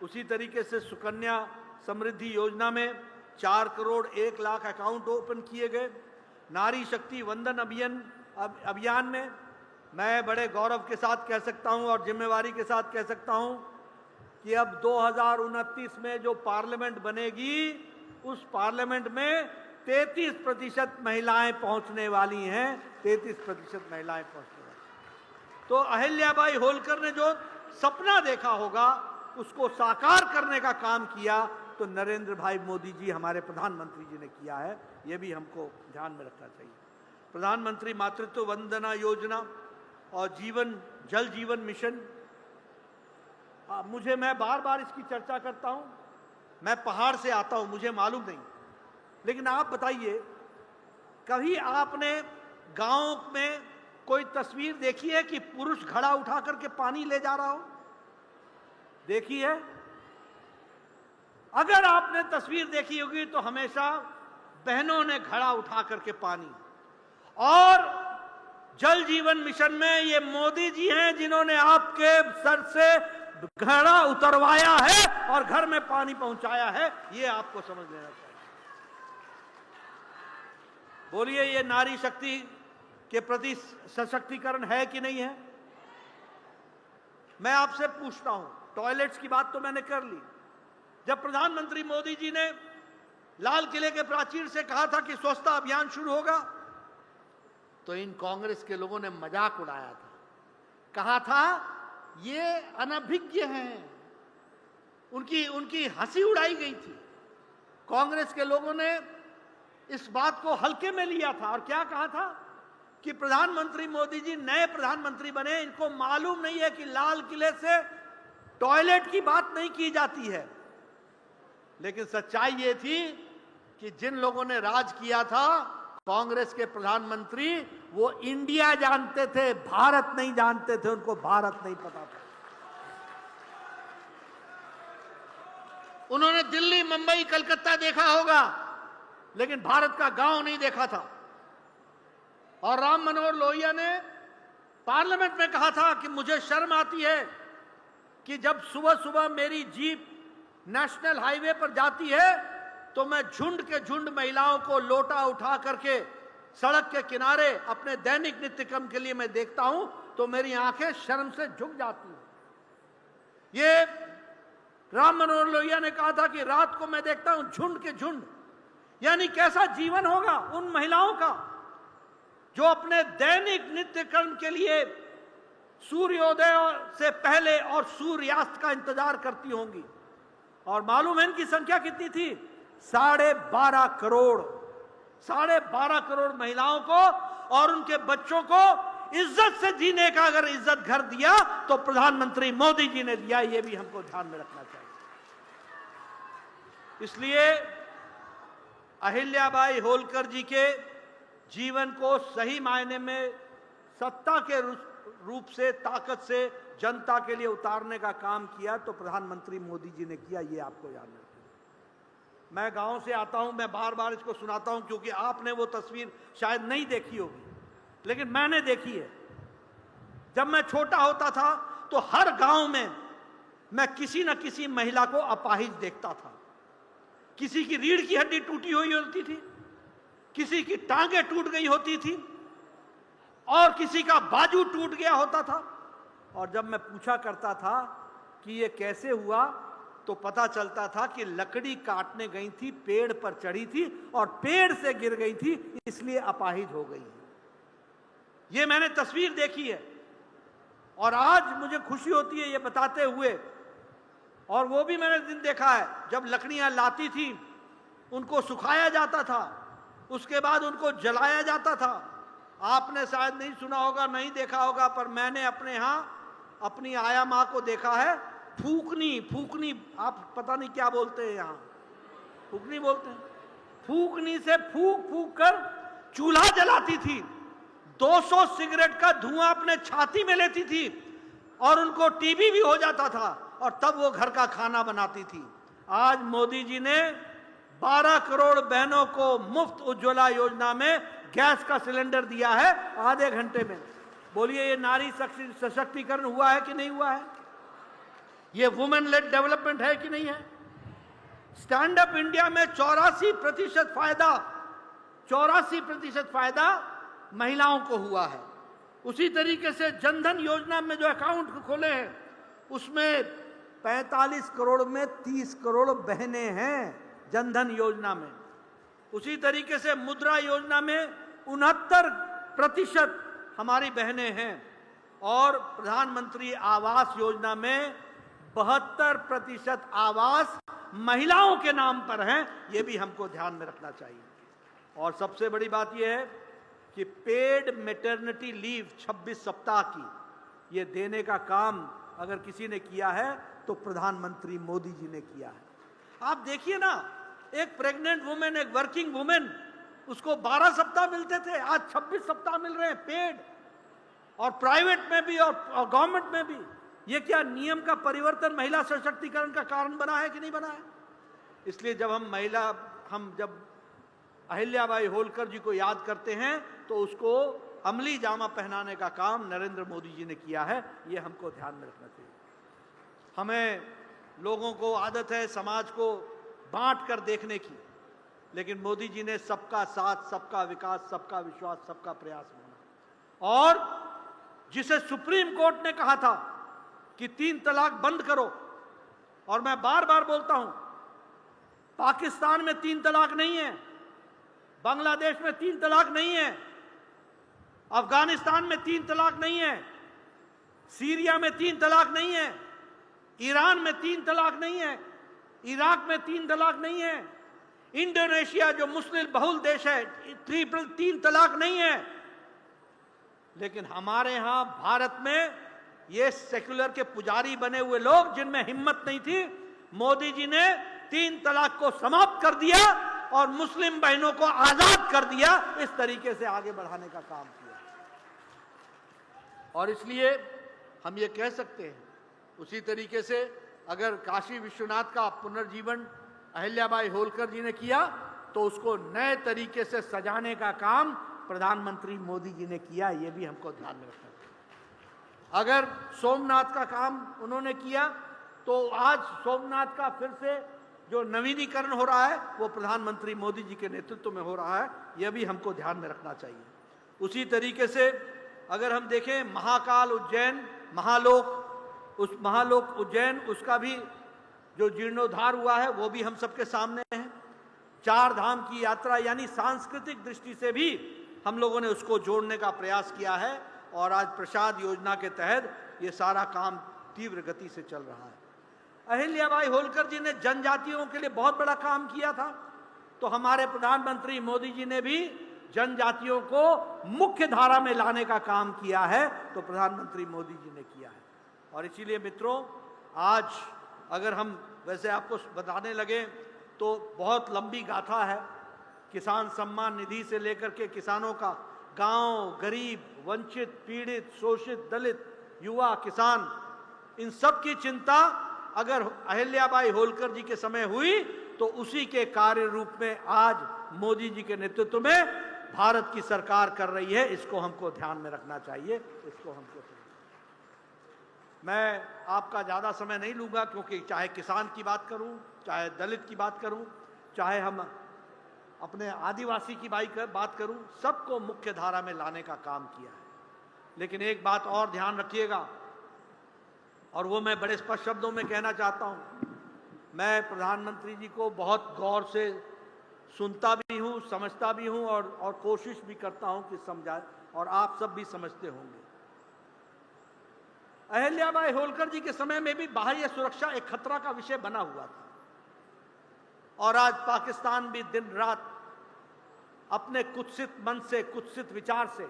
Speaker 5: उसी तरीके से सुकन्या समृद्धि योजना में 4 करोड़ 1 लाख अकाउंट ओपन किए गए। नारी शक्ति वंदन अभियान में मैं बड़े गौरव के साथ कह सकता हूं और जिम्मेवारी के साथ कह सकता हूं कि अब 2029 में जो पार्लियामेंट बनेगी उस पार्लियामेंट में 33% महिलाएं पहुंचने वाली हैं, 33% महिलाएं पहुंचने वाली। तो अहिल्याबाई होलकर ने जो सपना देखा होगा उसको साकार करने का काम किया तो नरेंद्र भाई मोदी जी हमारे प्रधानमंत्री जी ने किया है, ये भी हमको ध्यान में रखना चाहिए। प्रधानमंत्री मातृत्व वंदना योजना और जल जीवन मिशन, मैं बार बार इसकी चर्चा करता हूं। मैं पहाड़ से आता हूं, मुझे मालूम नहीं, लेकिन आप बताइए कभी आपने गांव में कोई तस्वीर देखी है कि पुरुष घड़ा उठा करके पानी ले जा रहा हो? देखी है? अगर आपने तस्वीर देखी होगी तो हमेशा बहनों ने घड़ा उठा करके पानी, और जल जीवन मिशन में ये मोदी जी हैं जिन्होंने आपके सर से घड़ा उतरवाया है और घर में पानी पहुंचाया है, ये आपको समझ लेना चाहिए। बोलिए, ये नारी शक्ति के प्रति सशक्तिकरण है कि नहीं है? मैं आपसे पूछता हूं, टॉयलेट्स की बात तो मैंने कर ली। जब प्रधानमंत्री मोदी जी ने लाल किले के प्राचीर से कहा था कि स्वच्छता अभियान शुरू होगा, तो इन कांग्रेस के लोगों ने मजाक उड़ाया था, कहा था ये अनभिज्ञ हैं, उनकी हंसी उड़ाई गई थी। कांग्रेस के लोगों ने इस बात को हल्के में लिया था और क्या कहा था कि प्रधानमंत्री मोदी जी नए प्रधानमंत्री बने, इनको मालूम नहीं है कि लाल किले से टॉयलेट की बात नहीं की जाती है। लेकिन सच्चाई ये थी कि जिन लोगों ने राज किया था कांग्रेस के प्रधानमंत्री वो इंडिया जानते थे, भारत नहीं जानते थे, उनको भारत नहीं पता था। उन्होंने दिल्ली, मुंबई, कलकत्ता देखा होगा, लेकिन भारत का गांव नहीं देखा था। और राम मनोहर लोहिया ने पार्लियामेंट में कहा था कि मुझे शर्म आती है कि जब सुबह सुबह मेरी जीप नेशनल हाईवे पर जाती है तो मैं झुंड के झुंड महिलाओं को लोटा उठा करके सड़क के किनारे अपने दैनिक नित्य क्रम के लिए मैं देखता हूं तो मेरी आंखें शर्म से झुक जाती हैं। ये राम मनोहर लोहिया ने कहा था कि रात को मैं देखता हूं झुंड के झुंड, यानी कैसा जीवन होगा उन महिलाओं का जो अपने दैनिक नित्य कर्म के लिए सूर्योदय से पहले और सूर्यास्त का इंतजार करती होंगी। और मालूम है इनकी संख्या कितनी थी? 12.5 करोड़। 12.5 करोड़ महिलाओं को और उनके बच्चों को इज्जत से जीने का अगर इज्जत घर दिया तो प्रधानमंत्री मोदी जी ने दिया, ये भी हमको ध्यान में रखना चाहिए। इसलिए अहिल्याबाई होलकर जी के जीवन को सही मायने में सत्ता के रूप से, ताकत से जनता के लिए उतारने का काम किया तो प्रधानमंत्री मोदी जी ने किया, ये आपको याद रखना। मैं गांव से आता हूं, मैं बार बार इसको सुनाता हूं क्योंकि आपने वो तस्वीर शायद नहीं देखी होगी, लेकिन मैंने देखी है। जब मैं छोटा होता था तो हर गांव में मैं किसी न किसी महिला को अपाहिज देखता था। किसी की रीढ़ की हड्डी टूटी हुई होती थी, किसी की टांगें टूट गई होती थी और किसी का बाजू टूट गया होता था। और जब मैं पूछा करता था कि ये कैसे हुआ तो पता चलता था कि लकड़ी काटने गई थी, पेड़ पर चढ़ी थी और पेड़ से गिर गई थी, इसलिए अपाहिज हो गई। ये मैंने तस्वीर देखी है और आज मुझे खुशी होती है ये बताते हुए। और वो भी मैंने दिन देखा है जब लकड़ियां लाती थी, उनको सुखाया जाता था, उसके बाद उनको जलाया जाता था। आपने शायद नहीं सुना होगा, नहीं देखा होगा, पर मैंने अपने यहां अपनी आया माँ को देखा है। फूकनी आप पता नहीं क्या बोलते हैं, यहां फूकनी बोलते हैं। फूकनी से फूक फूक कर चूल्हा जलाती थी, 200 सिगरेट का धुआं अपने छाती में लेती थी और उनको टीबी भी हो जाता था और तब वो घर का खाना बनाती थी। आज मोदी जी ने 12 करोड़ बहनों को मुफ्त उज्ज्वला योजना में गैस का सिलेंडर दिया है आधे घंटे में। बोलिए ये नारी सशक्तिकरण हुआ है कि नहीं हुआ है? ये वुमेन लेड डेवलपमेंट है कि नहीं है? स्टैंड अप इंडिया में 84% फायदा महिलाओं को हुआ है। उसी तरीके से जनधन योजना में जो अकाउंट खोले हैं उसमें 45 करोड़ में 30 करोड़ बहनें हैं जनधन योजना में। उसी तरीके से मुद्रा योजना में 69% हमारी बहनें हैं और प्रधानमंत्री आवास योजना में 72% आवास महिलाओं के नाम पर हैं। ये भी हमको ध्यान में रखना चाहिए। और सबसे बड़ी बात यह है कि पेड मैटरनिटी लीव 26 सप्ताह की ये देने का काम अगर किसी ने किया है तो प्रधानमंत्री मोदी जी ने किया है। आप देखिए ना, एक प्रेग्नेंट वुमेन, एक वर्किंग वुमेन, उसको 12 सप्ताह मिलते थे, आज 26 सप्ताह मिल रहे हैं पेड, और प्राइवेट में भी और गवर्नमेंट में भी। ये क्या नियम का परिवर्तन महिला सशक्तिकरण का कारण बना है कि नहीं बना है? इसलिए जब हम जब अहिल्याबाई होलकर जी को याद करते हैं तो उसको अमली जामा पहनाने का काम नरेंद्र मोदी जी ने किया है। ये हमको ध्यान में रखना चाहिए। हमें लोगों को आदत है समाज को बांट कर देखने की, लेकिन मोदी जी ने सबका साथ, सबका विकास, सबका विश्वास, सबका प्रयास माना। और जिसे सुप्रीम कोर्ट ने कहा था कि 3 तलाक बंद करो, और मैं बार बार बोलता हूं, पाकिस्तान में 3 तलाक नहीं है, बांग्लादेश में 3 तलाक नहीं है, अफगानिस्तान में 3 तलाक नहीं है, सीरिया में 3 तलाक नहीं है, ईरान में 3 तलाक नहीं है, इराक में 3 तलाक नहीं है, इंडोनेशिया जो मुस्लिम बहुल देश है 3 तलाक नहीं है। लेकिन हमारे यहां भारत में ये सेक्युलर के पुजारी बने हुए लोग, जिनमें हिम्मत नहीं थी, मोदी जी ने 3 तलाक को समाप्त कर दिया और मुस्लिम बहनों को आजाद कर दिया, इस तरीके से आगे बढ़ाने का काम किया। और इसलिए हम ये कह सकते हैं, उसी तरीके से अगर काशी विश्वनाथ का पुनर्जीवन अहिल्याबाई होलकर जी ने किया, तो उसको नए तरीके से सजाने का काम प्रधानमंत्री मोदी जी ने किया, ये भी हमको ध्यान में रखना चाहिए। अगर सोमनाथ का काम उन्होंने किया, तो आज सोमनाथ का फिर से जो नवीनीकरण हो रहा है वो प्रधानमंत्री मोदी जी के नेतृत्व में हो रहा है, यह भी हमको ध्यान में रखना चाहिए। उसी तरीके से अगर हम देखें महाकाल उज्जैन, उस महालोक उज्जैन, उसका भी जो जीर्णोद्धार हुआ है वो भी हम सबके सामने है। चार धाम की यात्रा यानी सांस्कृतिक दृष्टि से भी हम लोगों ने उसको जोड़ने का प्रयास किया है, और आज प्रसाद योजना के तहत ये सारा काम तीव्र गति से चल रहा है। अहिल्याबाई होलकर जी ने जनजातियों के लिए बहुत बड़ा काम किया था, तो हमारे प्रधानमंत्री मोदी जी ने भी जनजातियों को मुख्य धारा में लाने का काम किया है, तो प्रधानमंत्री मोदी जी ने किया है। और इसीलिए मित्रों, आज अगर हम वैसे आपको बताने लगे तो बहुत लंबी गाथा है। किसान सम्मान निधि से लेकर के किसानों का, गांव, गरीब, वंचित, पीड़ित, शोषित, दलित, युवा, किसान, इन सब की चिंता अगर अहिल्याबाई होलकर जी के समय हुई, तो उसी के कार्य रूप में आज मोदी जी के नेतृत्व में भारत की सरकार कर रही है। इसको हमको ध्यान में रखना चाहिए, इसको हमको। मैं आपका ज्यादा समय नहीं लूंगा, क्योंकि चाहे किसान की बात करूं, चाहे दलित की बात करूं, चाहे हम अपने आदिवासी की बात करूं, सबको मुख्य धारा में लाने का काम किया है। लेकिन एक बात और ध्यान रखिएगा, और वो मैं बड़े स्पष्ट शब्दों में कहना चाहता हूं। मैं प्रधानमंत्री जी को बहुत गौर से सुनता भी हूं, समझता भी हूं, और कोशिश भी करता हूं कि समझाए, और आप सब भी समझते होंगे। अहिल्याबाई होलकर जी के समय में भी बाह्य सुरक्षा एक खतरा का विषय बना हुआ था, और आज पाकिस्तान भी दिन रात अपने कुत्सित मन से, कुत्सित विचार से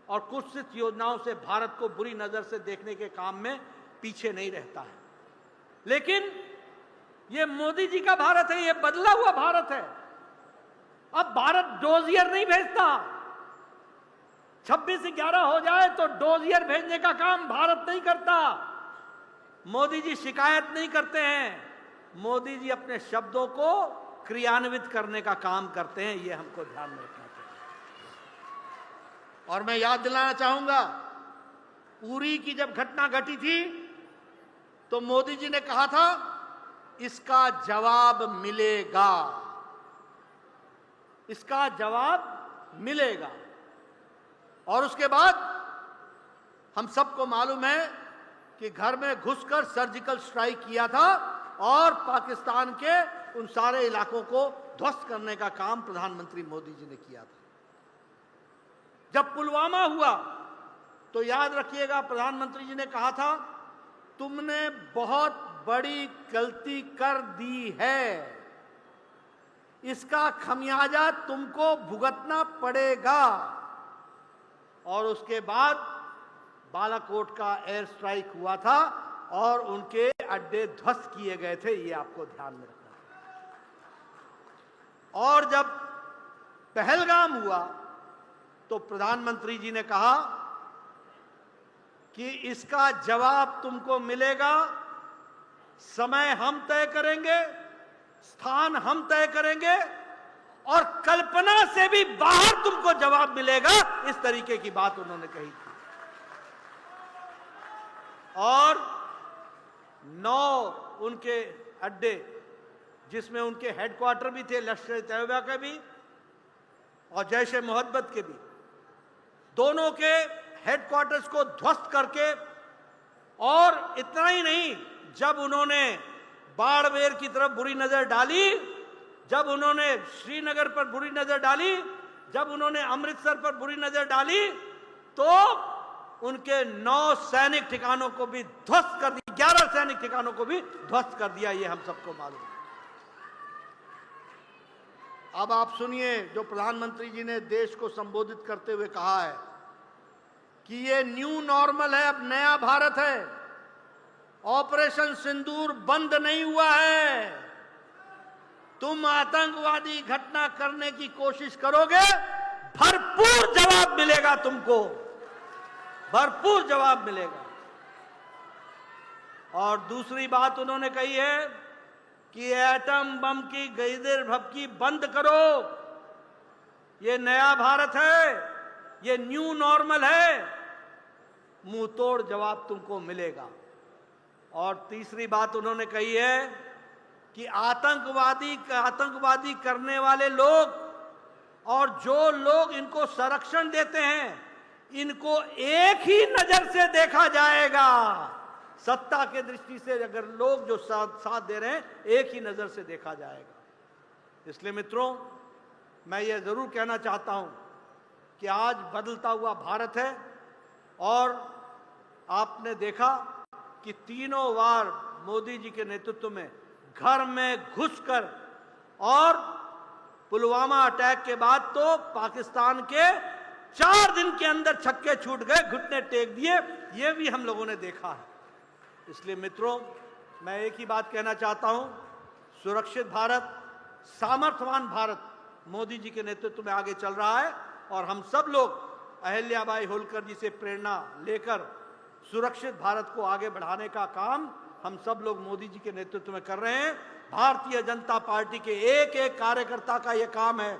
Speaker 5: और कुत्सित योजनाओं से भारत को बुरी नजर से देखने के काम में पीछे नहीं रहता है। लेकिन ये मोदी जी का भारत है, ये बदला हुआ भारत है। अब भारत डोजियर नहीं भेजता। 26/11 हो जाए तो डोजियर भेजने का काम भारत नहीं करता। मोदी जी शिकायत नहीं करते हैं, मोदी जी अपने शब्दों को क्रियान्वित करने का काम करते हैं। ये हमको ध्यान में रखना चाहिए। और मैं याद दिलाना चाहूंगा, उरी की जब घटना घटी थी तो मोदी जी ने कहा था इसका जवाब मिलेगा, इसका जवाब मिलेगा। और उसके बाद हम सबको मालूम है कि घर में घुसकर सर्जिकल स्ट्राइक किया था और पाकिस्तान के उन सारे इलाकों को ध्वस्त करने का काम प्रधानमंत्री मोदी जी ने किया था। जब पुलवामा हुआ तो याद रखिएगा, प्रधानमंत्री जी ने कहा था तुमने बहुत बड़ी गलती कर दी है, इसका खमियाजा तुमको भुगतना पड़ेगा। और उसके बाद बालाकोट का एयर स्ट्राइक हुआ था और उनके अड्डे ध्वस्त किए गए थे, ये आपको ध्यान में रखना है। और जब पहलगाम हुआ तो प्रधानमंत्री जी ने कहा कि इसका जवाब तुमको मिलेगा, समय हम तय करेंगे, स्थान हम तय करेंगे, और कल्पना से भी बाहर तुमको जवाब मिलेगा। इस तरीके की बात उन्होंने कही थी। और 9 उनके अड्डे, जिसमें उनके हेडक्वार्टर भी थे, लश्कर तैयबा के भी और जैश ए मोहब्बत के भी, दोनों के हेडक्वार्टर्स को ध्वस्त करके, और इतना ही नहीं, जब उन्होंने बाड़मेर की तरफ बुरी नजर डाली, जब उन्होंने श्रीनगर पर बुरी नजर डाली, जब उन्होंने अमृतसर पर बुरी नजर डाली, तो उनके 9 सैनिक ठिकानों को भी ध्वस्त कर दिया, 11 सैनिक ठिकानों को भी ध्वस्त कर दिया। ये हम सबको मालूम है। अब आप सुनिए जो प्रधानमंत्री जी ने देश को संबोधित करते हुए कहा है कि ये न्यू नॉर्मल है, अब नया भारत है। ऑपरेशन सिंदूर बंद नहीं हुआ है, तुम आतंकवादी घटना करने की कोशिश करोगे, भरपूर जवाब मिलेगा तुमको, भरपूर जवाब मिलेगा। और दूसरी बात उन्होंने कही है कि एटम बम की गईदर भभकी बंद करो। ये नया भारत है, ये न्यू नॉर्मल है, मुंह तोड़ जवाब तुमको मिलेगा। और तीसरी बात उन्होंने कही है कि आतंकवादी करने वाले लोग और जो लोग इनको संरक्षण देते हैं, इनको एक ही नजर से देखा जाएगा। सत्ता के दृष्टि से अगर लोग जो साथ दे रहे हैं, एक ही नजर से देखा जाएगा। इसलिए मित्रों, मैं ये जरूर कहना चाहता हूं कि आज बदलता हुआ भारत है और आपने देखा कि तीनों बार मोदी जी के नेतृत्व में घर में घुसकर, और पुलवामा अटैक के बाद तो पाकिस्तान के 4 दिन के अंदर छक्के छूट गए, घुटने टेक दिए, ये भी हम लोगों ने देखा है। इसलिए मित्रों, मैं एक ही बात कहना चाहता हूं, सुरक्षित भारत, सामर्थ्यवान भारत मोदी जी के नेतृत्व में आगे चल रहा है और हम सब लोग अहिल्याबाई होलकर जी से प्रेरणा लेकर सुरक्षित भारत को आगे बढ़ाने का काम हम सब लोग मोदी जी के नेतृत्व में कर रहे हैं। भारतीय जनता पार्टी के एक एक कार्यकर्ता का यह काम है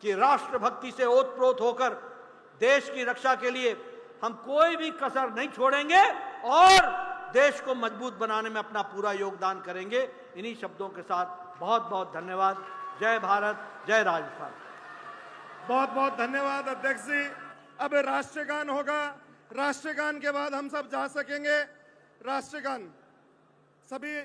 Speaker 5: कि राष्ट्रभक्ति से ओतप्रोत होकर देश की रक्षा के लिए हम कोई भी कसर नहीं छोड़ेंगे और देश को मजबूत बनाने में अपना पूरा योगदान करेंगे। इन्हीं शब्दों के साथ बहुत बहुत धन्यवाद। जय भारत, जय राजस्थान।
Speaker 2: बहुत बहुत धन्यवाद अध्यक्ष जी। अब राष्ट्रगान होगा, राष्ट्रगान के बाद हम सब जा सकेंगे। राष्ट्रगान सभी